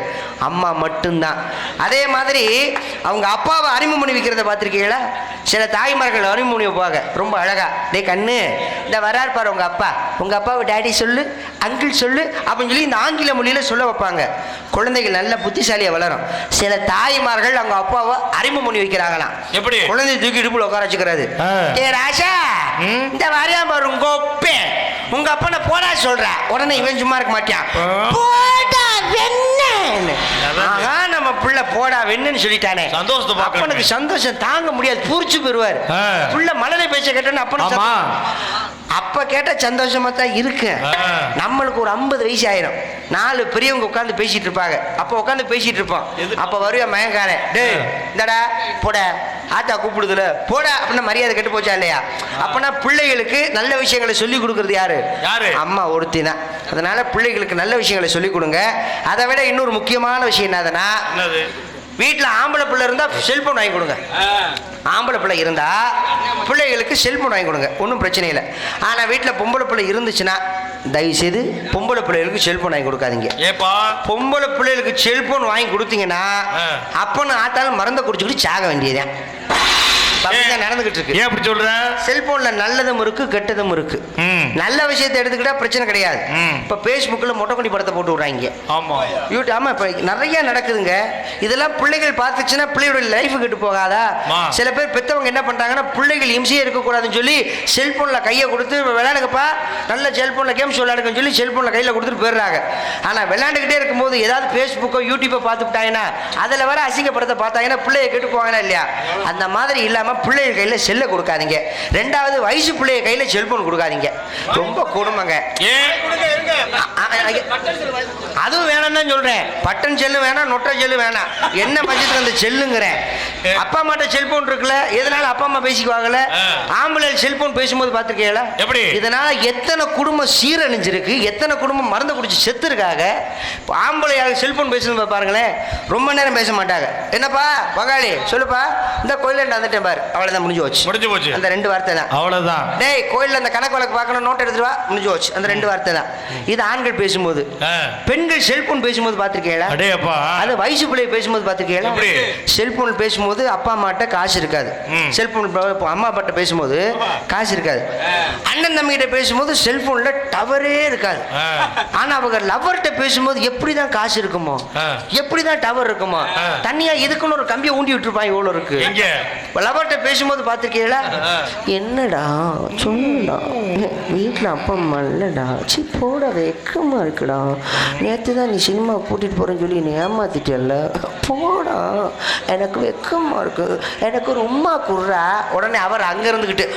அம்மா மட்டும்தான். அதே மாதிரி அவங்க அப்பாவை அறிமுகம் பண்ணி வைக்கிறத பார்த்திருக்கீங்களா? சில தாய்மார்கள் அறிமுகம் பண்ணி வைப்பாங்க ரொம்ப அழகா. டே கண்ணு இந்த வரார் பாரு உங்க அப்பா, உங்க அப்பாவை டேடி சொல்லு, அங்கிள் சொல்லு அப்படின்னு சொல்லி இந்த ஆங்கில மொழியில சொல்ல வைப்பாங்க. குழந்தைகள் நல்ல புத்திசாலியா வளரும். சில தாய்மார்கள் அவங்க அப்பாவை அறிமுகம் பண்ணி வைக்கிறாங்களாம். எப்படி? குழந்தை தூக்கி இடுப்புல உட்கார வச்சுக்கிறது. ராஜா இந்த வரையா பாரு உங்க ஒப்பே, உங்க அப்பனை போடா சொல்ற, உடனே இவன் சும்மா இருக்க மாட்டான், போடா வெண்ணு, நம்ம பிள்ளை போடா வெண்ணுன்னு சொல்லிட்டானே, அப்பனுக்கு சந்தோஷம் தாங்க முடியாது, பூரிச்சு போயிருவார். புள்ள மலரை பேச்ச கேட்டோன்னு அப்பனுக்கு அப்ப கேட்ட சந்தோஷமா தான் இருக்கு. நம்மளுக்கு ஒரு 50 வயசு ஆயிரும், 4 பெரியவங்க உட்காந்து பேசிட்டு இருப்பாங்க. அப்ப உட்காந்து பேசிட்டு இருப்போம். அப்ப வருவ மயங்கார, டேய் இந்தடா போட ஆத்தா கூப்பிடுதுல போடா அப்படின்னா மரியாதை கெட்டு போச்சா இல்லையா? அப்பனா பிள்ளைகளுக்கு நல்ல விஷயங்களை சொல்லி கொடுக்கறது யாரு? அம்மா ஒருத்தி தான். அதனால பிள்ளைகளுக்கு நல்ல விஷயங்களை சொல்லி கொடுங்க. அதை விட இன்னொரு முக்கியமான விஷயம் என்னதுன்னா, வீட்டில் ஆம்பளை பிள்ளை இருந்தால் செல்போன் வாங்கி கொடுங்க. ஆம்பளை பிள்ளை இருந்தா பிள்ளைகளுக்கு செல்போன் வாங்கி கொடுங்க, ஒன்றும் பிரச்சனை இல்லை. ஆனால் வீட்டில் பொம்பளை பிள்ளை இருந்துச்சுன்னா தயவுசெய்து பொம்பளை பிள்ளைகளுக்கு செல்போன் வாங்கி கொடுக்காதீங்க.
ஏப்பா
பொம்பளை பிள்ளைகளுக்கு செல்போன் வாங்கி கொடுத்தீங்கன்னா அப்பன்னு ஆத்தாலும் மறந்த குடிச்சுக்கிட்டு சாக வேண்டியதுதான். நடந்துகிட்டு இருக்கு.
ஏன் அப்படி சொல்ற?
செல்போன்ல நல்லதும் இருக்கு கெட்டதும் இருக்கு. நல்ல விஷயத்தை எடுத்துக்கிட்டா பிரச்சனை கிடையாது. இப்ப பேஸ்புக்ல மொட்டைக்குடி படத்தை போட்டு விடுறாங்க. ஆமா யூடியூப். ஆமா இப்ப நிறைய நடக்குதுங்க. இதெல்லாம் பிள்ளைகள் பார்த்துச்சுன்னா பிள்ளையோட லைஃப் கெட்டு போகாதா? சில பேர் பெத்தவங்க என்ன பண்றாங்கன்னா பிள்ளைகள் இம்சையே இருக்கக்கூடாதுன்னு சொல்லி செல்போன்ல கையை கொடுத்து விளையாடுங்கப்பா, நல்ல செல்போன்ல கேம்ஸ் விளையாடுங்கன்னு சொல்லி செல்போன்ல கையில கொடுத்துட்டு போயிடுறாங்க. ஆனா விளையாண்டுக்கிட்டே இருக்கும்போது ஏதாவது பேஸ்புக்கோ யூடியூப்பை பார்த்துட்டாங்கன்னா அதுல வர அசிங்கப்படத்தை பார்த்தாங்கன்னா பிள்ளைய கெட்டு போவாங்கன்னா இல்லையா? அந்த மாதிரி இல்லாம பிள்ளைய கையில செல்ல கொடுக்காதீங்க. ரெண்டாவது வயசு பிள்ளைய கையில செல்போன் கொடுக்காதீங்க. ரொம்ப கொடுமைங்க. அதுவும் வேணாம் தான் சொல்றேன். பட்டன் செல்லு வேணாம், நொட்டை செல்லு வேணாம். என்ன பட்சத்துக்கு அந்த செல்லுங்கிறேன். அப்பா அம்மாட்ட செல்போன் இருக்குல்ல, எதனால அப்பா அம்மா பேசிக்குவாங்கல்ல. ஆம்பளை செல்போன் பேசும்போது பார்த்துருக்கீங்களா? எப்படி இதனால எத்தனை குடும்பம் சீரழிஞ்சிருக்கு, எத்தனை குடும்பம் மருந்து குடிச்சு செத்து இருக்காங்க. ஆம்பளையாக செல்போன் பேசுறது பாருங்களேன், ரொம்ப நேரம் பேச மாட்டாங்க. என்னப்பா பகாளி சொல்லுப்பா, இந்த கோயில வந்துட்டேன் பாரு, அவ்வளவுதான், முடிஞ்சு போச்சு. அந்த 2 வார்த்தை தான், அவ்வளவுதான். டேய் கோயில்ல அந்த கணக்கு வழக்கு பார்க்கணும், நோட் எடுத்துட்டு வா, முடிஞ்சு போச்சு. அந்த 2 வார்த்தை தான். இது ஆண்கள் பேசும்போது. பெண்கள் செல்போன் பேசும்போது பார்த்திருக்கீங்களா? அது வயசு பிள்ளை பேசும்போது பார்த்திருக்கீங்களா? செல்போன் பேசும்போது அப்பா அம்மாட்ட காசு இருக்காது. செல்போன் அம்மா அப்பாட்ட பேசும்போது காசு இருக்காது. அண்ணன் தம்பி கிட்ட பேசும்போது செல்போன்ல டவரே இருக்காது. ஆனா அவங்க லவர்கிட்ட பேசும்போது எப்படிதான் காசு இருக்குமோ, எப்படிதான் டவர் இருக்குமோ, தனியா இதுக்குன்னு ஒரு கம்பியை ஊண்டி விட்டுருப்பாங்க. இவ்வளவு இருக்கு. லவர்கிட்ட பேசும்போது பார்த்திருக்கீங்களா? என்னடா சொன்னடா, வீட்டில் அப்பா அம்மா இல்லடா, சி போட வெக்கமா இருக்குடா, நேற்று தான் நீ சினிமா கூட்டிட்டு போறேன்னு சொல்லி நீ ஏமாத்திட்டல, போடா எனக்கு வெக்கமா இருக்கு, எனக்கு ஒரு உம்மா குடுறா. உடனே அவர் அங்க இருந்துகிட்டு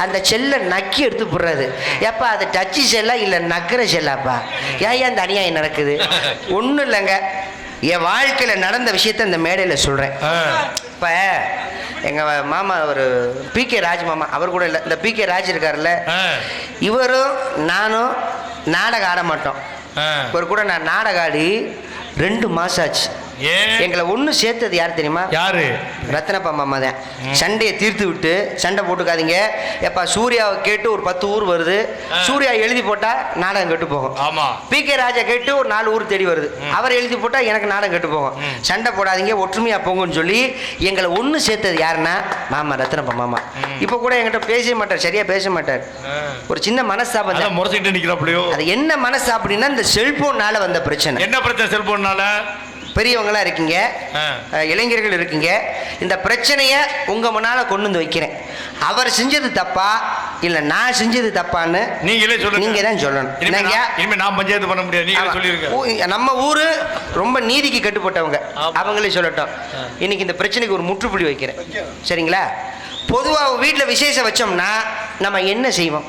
அந்த செல்லை நக்கி எடுத்து போடுறாரு. எப்பா அது டச்சு செல்லா இல்ல நக்கிற செல்லாப்பா? ஏன் அந்த அநியாயம் நடக்குது? ஒன்றும் இல்லைங்க, என் வாழ்க்கையில நடந்த விஷயத்த இந்த மேடையில் சொல்றேன். இப்ப எங்க மாமா ஒரு PK ராஜ் மாமா, அவர் கூட இல்லை, இந்த PK ராஜ் இருக்காருல்ல, இவரும் நானும் நாடகம் ஆட மாட்டோம். இவர் கூட நான் நாடகம் ஆடி 2 மாசம் ஆச்சு. எங்களை ஒண்ணு சேர்த்தது யார் தெரியுமா? யாரு? ரத்னப்பா மாமா தான். சண்டையை தீர்த்து விட்டு, சண்டை போட்டுக்காதீங்க எப்பா, சூர்யாவை கேட்டு ஒரு 10 ஊர் வருது, சூர்யா எழுதி போட்டா நாடகம் கெட்டு போகும். ஆமா. PK ராஜா கேட்டு ஒரு 4 ஊர் தேடி வருது, அவர் எழுதி போட்டா எனக்கு நாடகம் கெட்டு போகும். சண்டை போடாதீங்க, ஒற்றுமையா போங்கன்னு சொல்லி எங்களை ஒண்ணு சேர்த்தது யாருன்னா மாமா, ரத்னப்பா மாமா. இப்ப கூட என்கிட்ட பேசவே மாட்டார், சரியா பேச மாட்டார். ஒரு சின்ன மனஸ்தாபம். அது என்ன மனசு அப்படின்னா இந்த செல்போன்னால வந்த பிரச்சனை. என்ன பிரச்சனை செல்போன்னால? பெரியவங்களா இருக்கீங்க, இளைஞர்கள் இருக்கீங்க, இந்த பிரச்சனையை உங்க முன்னால கொண்டு வந்து வைக்கிறேன். அவர் செஞ்சது தப்பா இல்ல நான் செஞ்சது தப்பான்னு நீங்களே சொல்லுங்க. நீங்க தான் சொல்லணும். இனிமே நான் பஞ்சாயத்து பண்ண முடியாது, நீங்க சொல்லிருங்க. நம்ம ஊரு ரொம்ப நீதிக்கு கட்டுப்பட்டவங்க, அவங்களே சொல்லட்டும். இன்னைக்கு இந்த பிரச்சனைக்கு ஒரு முற்றுப்புள்ளி வைக்கிறேன், சரிங்களா? பொதுவாக வீட்டில் விசேஷம் வச்சோம்னா நம்ம என்ன செய்வோம்?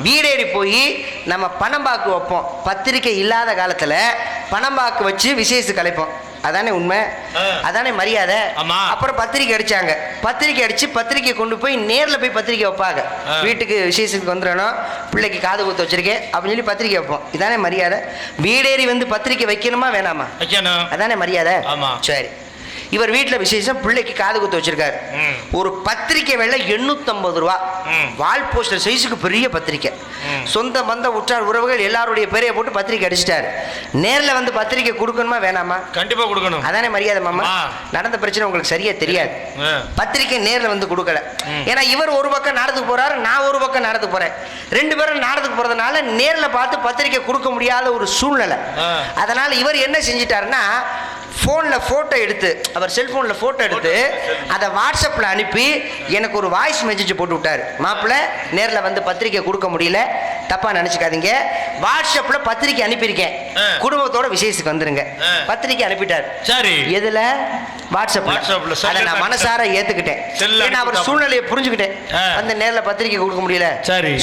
வீடேறி போய் நம்ம பணம்பாக்கு வைப்போம். பத்திரிக்கை இல்லாத காலத்துல பணம்பாக்கு வச்சு விசேஷத்துக்கு அழைப்போம். அதானே உண்மை, அதானே மரியாதை. அப்புறம் பத்திரிக்கை அடிச்சாங்க, பத்திரிக்கை அடிச்சு பத்திரிக்கை கொண்டு போய் நேரில் போய் பத்திரிக்கை வைப்பாங்க. வீட்டுக்கு விசேஷத்துக்கு வந்துடணும், பிள்ளைக்கு காது குத்து வச்சிருக்கேன் அப்படின்னு சொல்லி பத்திரிக்கை வைப்போம். இதானே மரியாதை. வீடேறி வந்து பத்திரிக்கை வைக்கணுமா வேணாமா? அதானே மரியாதை. சரி, இவர் வீட்டில் விசேஷம், பிள்ளைக்கு காது குத்து வச்சிருக்காரு. ஒரு பத்திரிக்கை விலை 850 ரூபா, வால் போஸ்டர் சைஸுக்கு பெரிய பத்திரிக்கை. சொந்த பந்த உற்றார் உறவுகள் எல்லாருடைய பேரையை போட்டு பத்திரிக்கை அடிச்சிட்டாரு. நேரில் வந்து பத்திரிக்கை கொடுக்கணுமா வேணாமா? கண்டிப்பா கொடுக்கணும். அதானே மரியாதை மாமா. நடந்த பிரச்சனை உங்களுக்கு சரியா தெரியாது. பத்திரிக்கை நேரில் வந்து கொடுக்கல. ஏன்னா இவர் ஒரு பக்கம் நாடத்துக்கு போறாரு, நான் ஒரு பக்கம் நாடத்துக்கு போறேன். 2 பேரும் நாடத்துக்கு போறதுனால நேரில் பார்த்து பத்திரிக்கை கொடுக்க முடியாத ஒரு சூழ்நிலை. அதனால இவர் என்ன செஞ்சிட்டாருன்னா, ஃபோனில் ஃபோட்டோ எடுத்து, அவர் செல்ஃபோனில் ஃபோட்டோ எடுத்து அதை வாட்ஸ்அப்பில் அனுப்பி எனக்கு ஒரு வாய்ஸ் மெசேஜ் போட்டு விட்டார். மாப்பிள்ளை நேரில் வந்து பத்திரிக்கை கொடுக்க முடியல, தப்பாக நினச்சிக்காதீங்க, வாட்ஸ்அப்பில் பத்திரிக்கை அனுப்பியிருக்கேன், குடும்பத்தோட விசேஷத்துக்கு வந்துருங்க. பத்திரிக்கை அனுப்பிட்டார். சரி, எதில்? வாட்ஸ்அப்பில். அதை நான் மனசார ஏற்றுக்கிட்டேன். நான் அவர் சூழ்நிலையை புரிஞ்சுக்கிட்டேன். வந்து நேரில் பத்திரிக்கை கொடுக்க முடியல,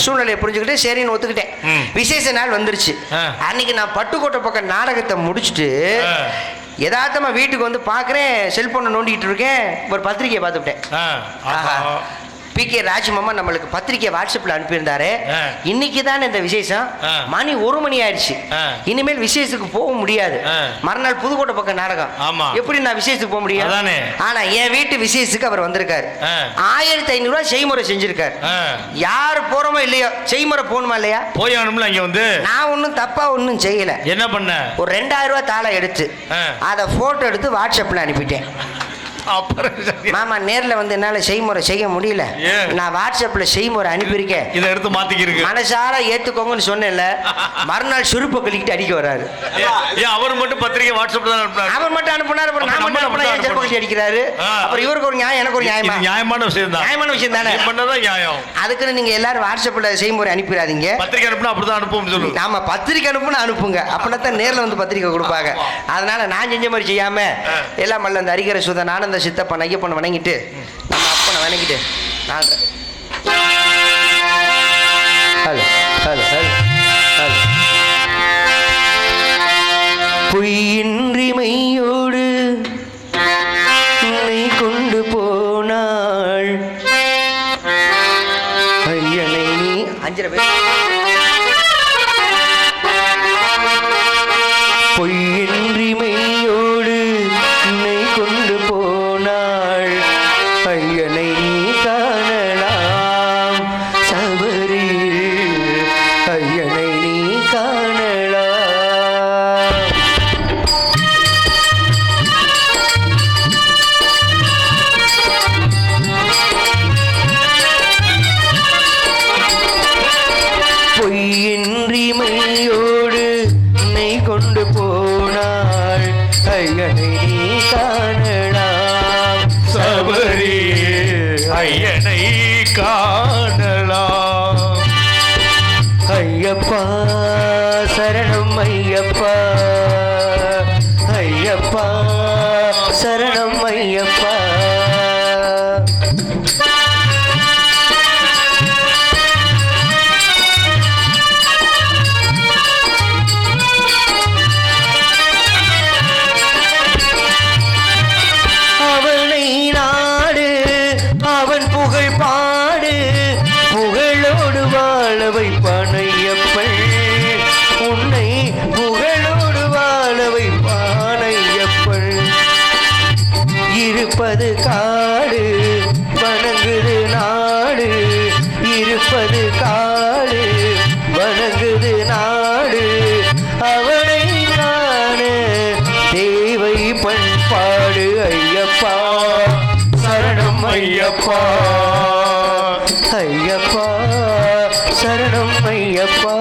சூழ்நிலையை புரிஞ்சுக்கிட்டு சரின்னு ஒத்துக்கிட்டேன். விசேஷ நாள் வந்துருச்சு. அன்னைக்கு நான் பட்டுக்கோட்டை பக்கம் நாடகத்தை முடிச்சுட்டு யதார்த்தமா வீட்டுக்கு வந்து பார்க்குறேன், செல்போனை நோண்டிட்டு இருக்கேன், ஒரு பத்திரிக்கையை பார்த்துவிட்டேன். ஆஹா, பி.கே. ராஜ்மாமா நம்மளுக்கு பத்திரிக்கை வாட்ஸ்அப்ல அனுப்பியிருந்தாரு. இன்னைக்கு தான் இந்த விசேஷம். மணி 1 மணி ஆயிடுச்சு. இனிமேல் விசேஷத்துக்கு போக முடியாது. மறுநாள் புதுக்கோட்டை பக்கம் நாடகம். எப்படி நான் விசேஷத்துக்கு போக முடியாது? ஆனா என் வீட்டு விசேஷத்துக்கு அவர் வந்திருக்காரு. 1500 ரூபாய் செய்முறை செஞ்சிருக்காரு. யாரு போறோமோ இல்லையோ செய்முறை போகணுமா இல்லையா?
போயானும்ல. இங்க வந்து
நான் ஒன்னும் தப்பா ஒன்னும் செய்யல.
என்ன பண்ண? ஒரு
2000 ரூபாய் தாளை எடுத்து அதை போட்டோ எடுத்து வாட்ஸ்அப்ல அனுப்பிட்டேன். மாமா நேர்ல வந்து என்னால செய்முறை செய்ய முடியல, நான் வாட்ஸ்அப்ல செய்முறை அனுப்பியிருக்கேன்,
இதை எடுத்து மாத்திக்கிறீங்க,
மனசார ஏத்துக்கோங்கன்னு சொன்னேன்ல. மறுநாள் சுருப்பை கழிக்கிட்டு அடிக்க வராரு.
அவர் மட்டும் பத்திரிக்கை வாட்ஸ்அப்ல தான் அனுப்புனாரு.
அவர் மட்டும் அனுப்புனாரு, அப்புறம் நான் மட்டும் அனுப்புனா செருப்பு கழிச்சு அடிக்கிறாரு. அப்புறம் இவருக்கு ஒரு நியாயம், எனக்கு ஒரு நியாயமா?
நியாயமான விஷயம் தான்.
நியாயமான விஷயம் தானே
பண்ணதான் நியாயம்.
அதுக்குன்னு நீங்க எல்லாரும் வாட்ஸ்அப்ல செய்முறை அனுப்பிடாதீங்க.
பத்திரிக்கை அனுப்புனா அப்படிதான் அனுப்புவோம் சொல்லு.
நாம பத்திரிக்கை அனுப்புனா அனுப்புங்க, அப்படின்னா தான் நேர்ல வந்து பத்திரிக்கை கொடுப்பாங்க. அதனால நான் செஞ்ச மாதிரி செய்யாம எல்லாம் மல்ல அந்த அரிகர சுதன் ஆனந்த சித்தப்பன் ஐயப்பனை வணங்கிட்டு நம்ம அப்பனை வணங்கிட்டு பொய்யின்றி மெய்யோடு உன்னை கொண்டு போனாள் ஐயனை நீ 5 பேர். பொய்யின்றி மெய்யோடு உன்னை கொண்டு போனாள் ஐயனை நீ காணலாம் சபரியில் ஐயனை நீ காணலாம். பொய்யின்றி மெய்யோடு உன்னை கொண்டு போனாள் ஐயனை நீ காணலாம் சபரியில்
ஐயனை காணலாம்.
ஐயப்பா சரணம் ஐயப்பா, ஐயப்பா சரணம் ஐயப்பா. அவனை நாடு, அவன் புகழ் பாடு, புகழோடு வாழ வைப்பான் ஐயப்பன், உன்னை புகழோடு வாழ வைப்பான் ஐயப்பன். இருப்பது காடு வணங்குது நாடு, இருப்பது காடு வணங்குது நாடு, அவனை காண தேவை பண்பாடு ஐயப்பா சரணம் ஐயப்பா, ஐயப்பா சரணம் ஐயப்பா.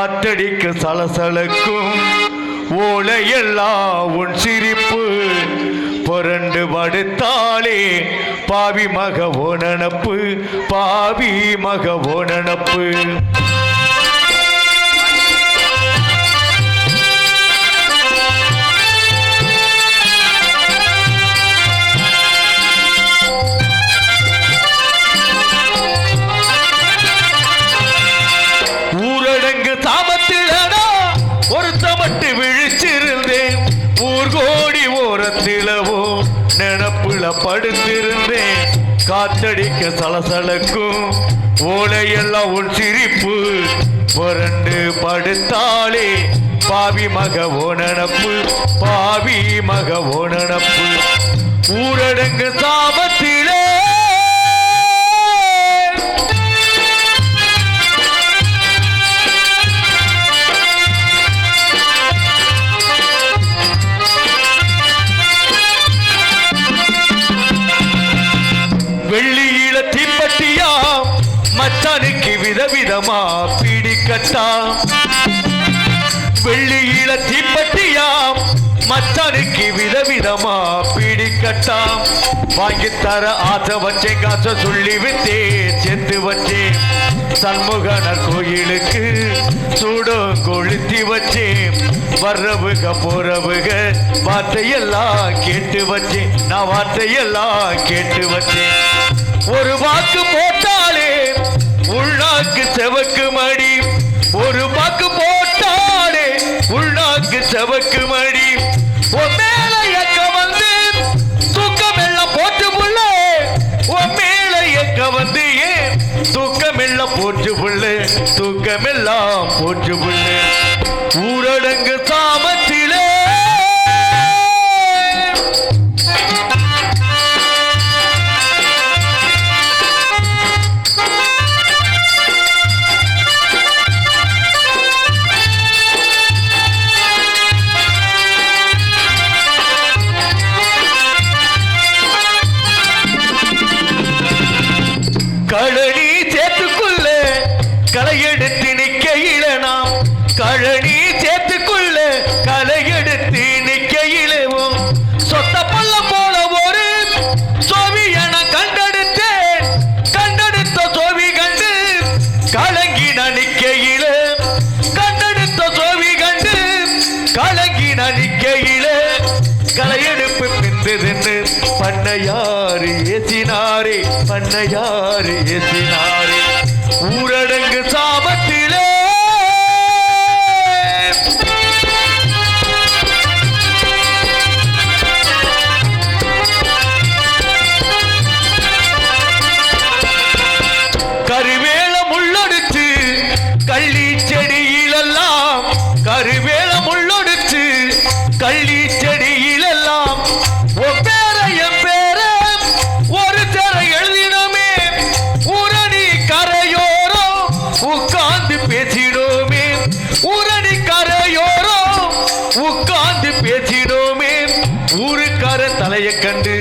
காத்தடிக்க சலசலக்கும் ஓலையெல்லாம் உன் சிரிப்பு புரண்டு படுத்தாலே பாவி மக ஓனப்பு பாவி மக ஓனப்பு ஊரடங்கு தாமத்திலனா ஒரு தமட்டு விழிச்சிருந்தேன் ஊர்கோடி ஓரத்திலவோ நினப்புல படுத்திருந்தேன் காத்தடிக்க சலசலக்கும் ஓலையெல்லாம் உன் சிரிப்பு புரண்டு படுத்தாலே பாவி மக ஓனப்பு பாவி மக ஓனப்பு ஊரடங்கு தாமத்திலே வெள்ளியில தீப்பட்டியா மச்சானுக்கு விதவிதமா பிடிக்கட்டா வெள்ளியில தீப்பட்டியா மச்சானுக்கு விதவிதமா பிடிக்கட்டா வாங்கித்தர ஆசை வச்சேன் காசை சொல்லி விட்டேன் செத்து வச்சேன் சண்முகனர் கோயிலுக்கு சூடம் கொளுத்தி வச்சேன் வர்றவுக போறவுக வார்த்தையெல்லாம் கேட்டு வச்சேன் நான் வார்த்தையெல்லாம் கேட்டு வச்சேன் ஒரு வாக்கு போட்டாலே உள்நாக்கு செவக்கு மடி ஒரு வாக்கு போட்டாலே உள்நாக்கு செவக்கு மடி உன் மேல எக்க வந்து தூக்கம் எல்லாம் போட்டு புள்ள உன் மேல எக்க வந்து ஏன் தூக்கம் எல்லாம் போட்டு புள்ள தூக்கம் எல்லாம் போட்டு புள்ள ஊரடங்கு சாமத்திலே கழனி சேத்துக்குள்ள களையெடுத்து நிக்கையில நாம் கழனி சேத்துக்குள்ள களையெடுத்து நிக்கையிலவும் சொத்த பல்ல போல ஒரு சோவியன கண்டெடுத்தேன் கண்டெடுத்த சோவி கண்டு கலங்கின நிக்கையில கண்டெடுத்த சோவி கண்டு கலங்கின நிக்கையில களையெடுப்பு பிந்ததுன்னு பண்ணையாறு ஏசினாரே பண்ணையாறு ஏசினாரே ஊரடங்கு சாபத்திலே கருவேல முள்ளொடுத்து கள்ளி செடியிலெல்லாம் கருவேல முள்ளொடுத்து கள்ளி செடியிலெல்லாம் ஒரு திரை எழுதினோமே ஊரணி கரையோரம் உட்கார்ந்து பேசினோமே ஊரணி கரையோரம் உட்கார்ந்து பேசினோமே ஊருக்கார தலையை கண்டு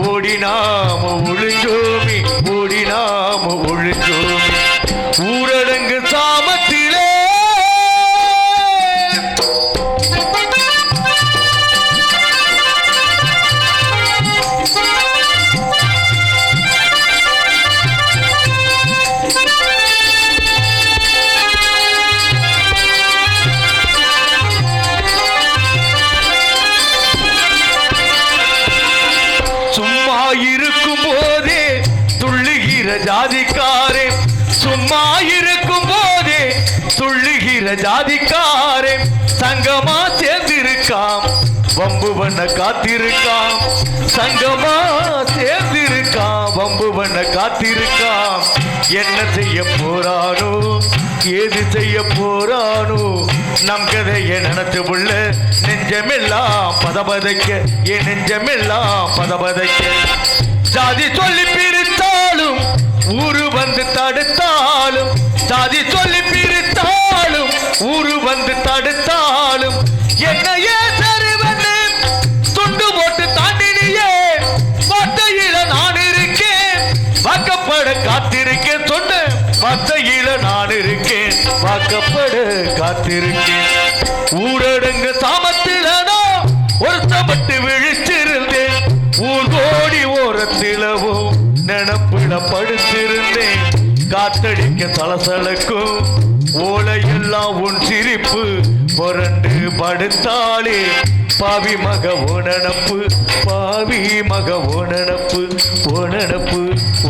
ஓடினாம ஒழிஞ்சோமே ஓடினாம ஒழிஞ்சோமே ஊரடங்கு சாமத்திலே இருக்கும் போதே துள்ளுகிற ஜாதிக்காரே சும்மா இருக்கும் போதே துள்ளுகிற ஜாதிக்காரே சங்கமா சேர்ந்திருக்காம் வம்பு பண்ண காத்திருக்காம் சங்கமா சேர்ந்திருக்காம் வம்பு பண்ண காத்திருக்காம் என்ன செய்ய போறானோ ஏது செய்ய போறானோ நம் கதையை நினைச்சு புள்ள நெஞ்சமெல்லாம் பதபதைக்க என் நெஞ்சமெல்லாம் பதபதைக்க ஜாதி சொல்லி பிரித்தாலும் ஊரு வந்து தடுத்தாலும் ஜாதி சொல்லி பிரித்தாலும் ஊரு வந்து தடுத்தாலும் என்னையே சரிவன்னு துண்டு போட்டு தாண்டினியே மத்தையில நான் இருக்கேன் வாக்கப்பட காத்திருக்கேன் சொன்ன மத்தையில நான் இருக்கேன் வாக்கப்பட காத்து பார்த்திருக்கேன். ஊரடங்கு சாமத்திலனோ ஒருத்தப்பட்டு விழிச்சிருந்தேன். ஊர் கோடி ஓரத்திலவோ நினப்புல படுத்திருந்தேன். காத்தடிக்க சலசலக்கும் ஓலையெல்லாம் உன் சிரிப்பு புரண்டு படுத்தாளே. பாவி மக ஓனப்பு, பாவி மக ஓனப்பு, ஓனப்பு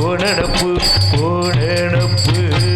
ஓனப்பு ஓனப்பு.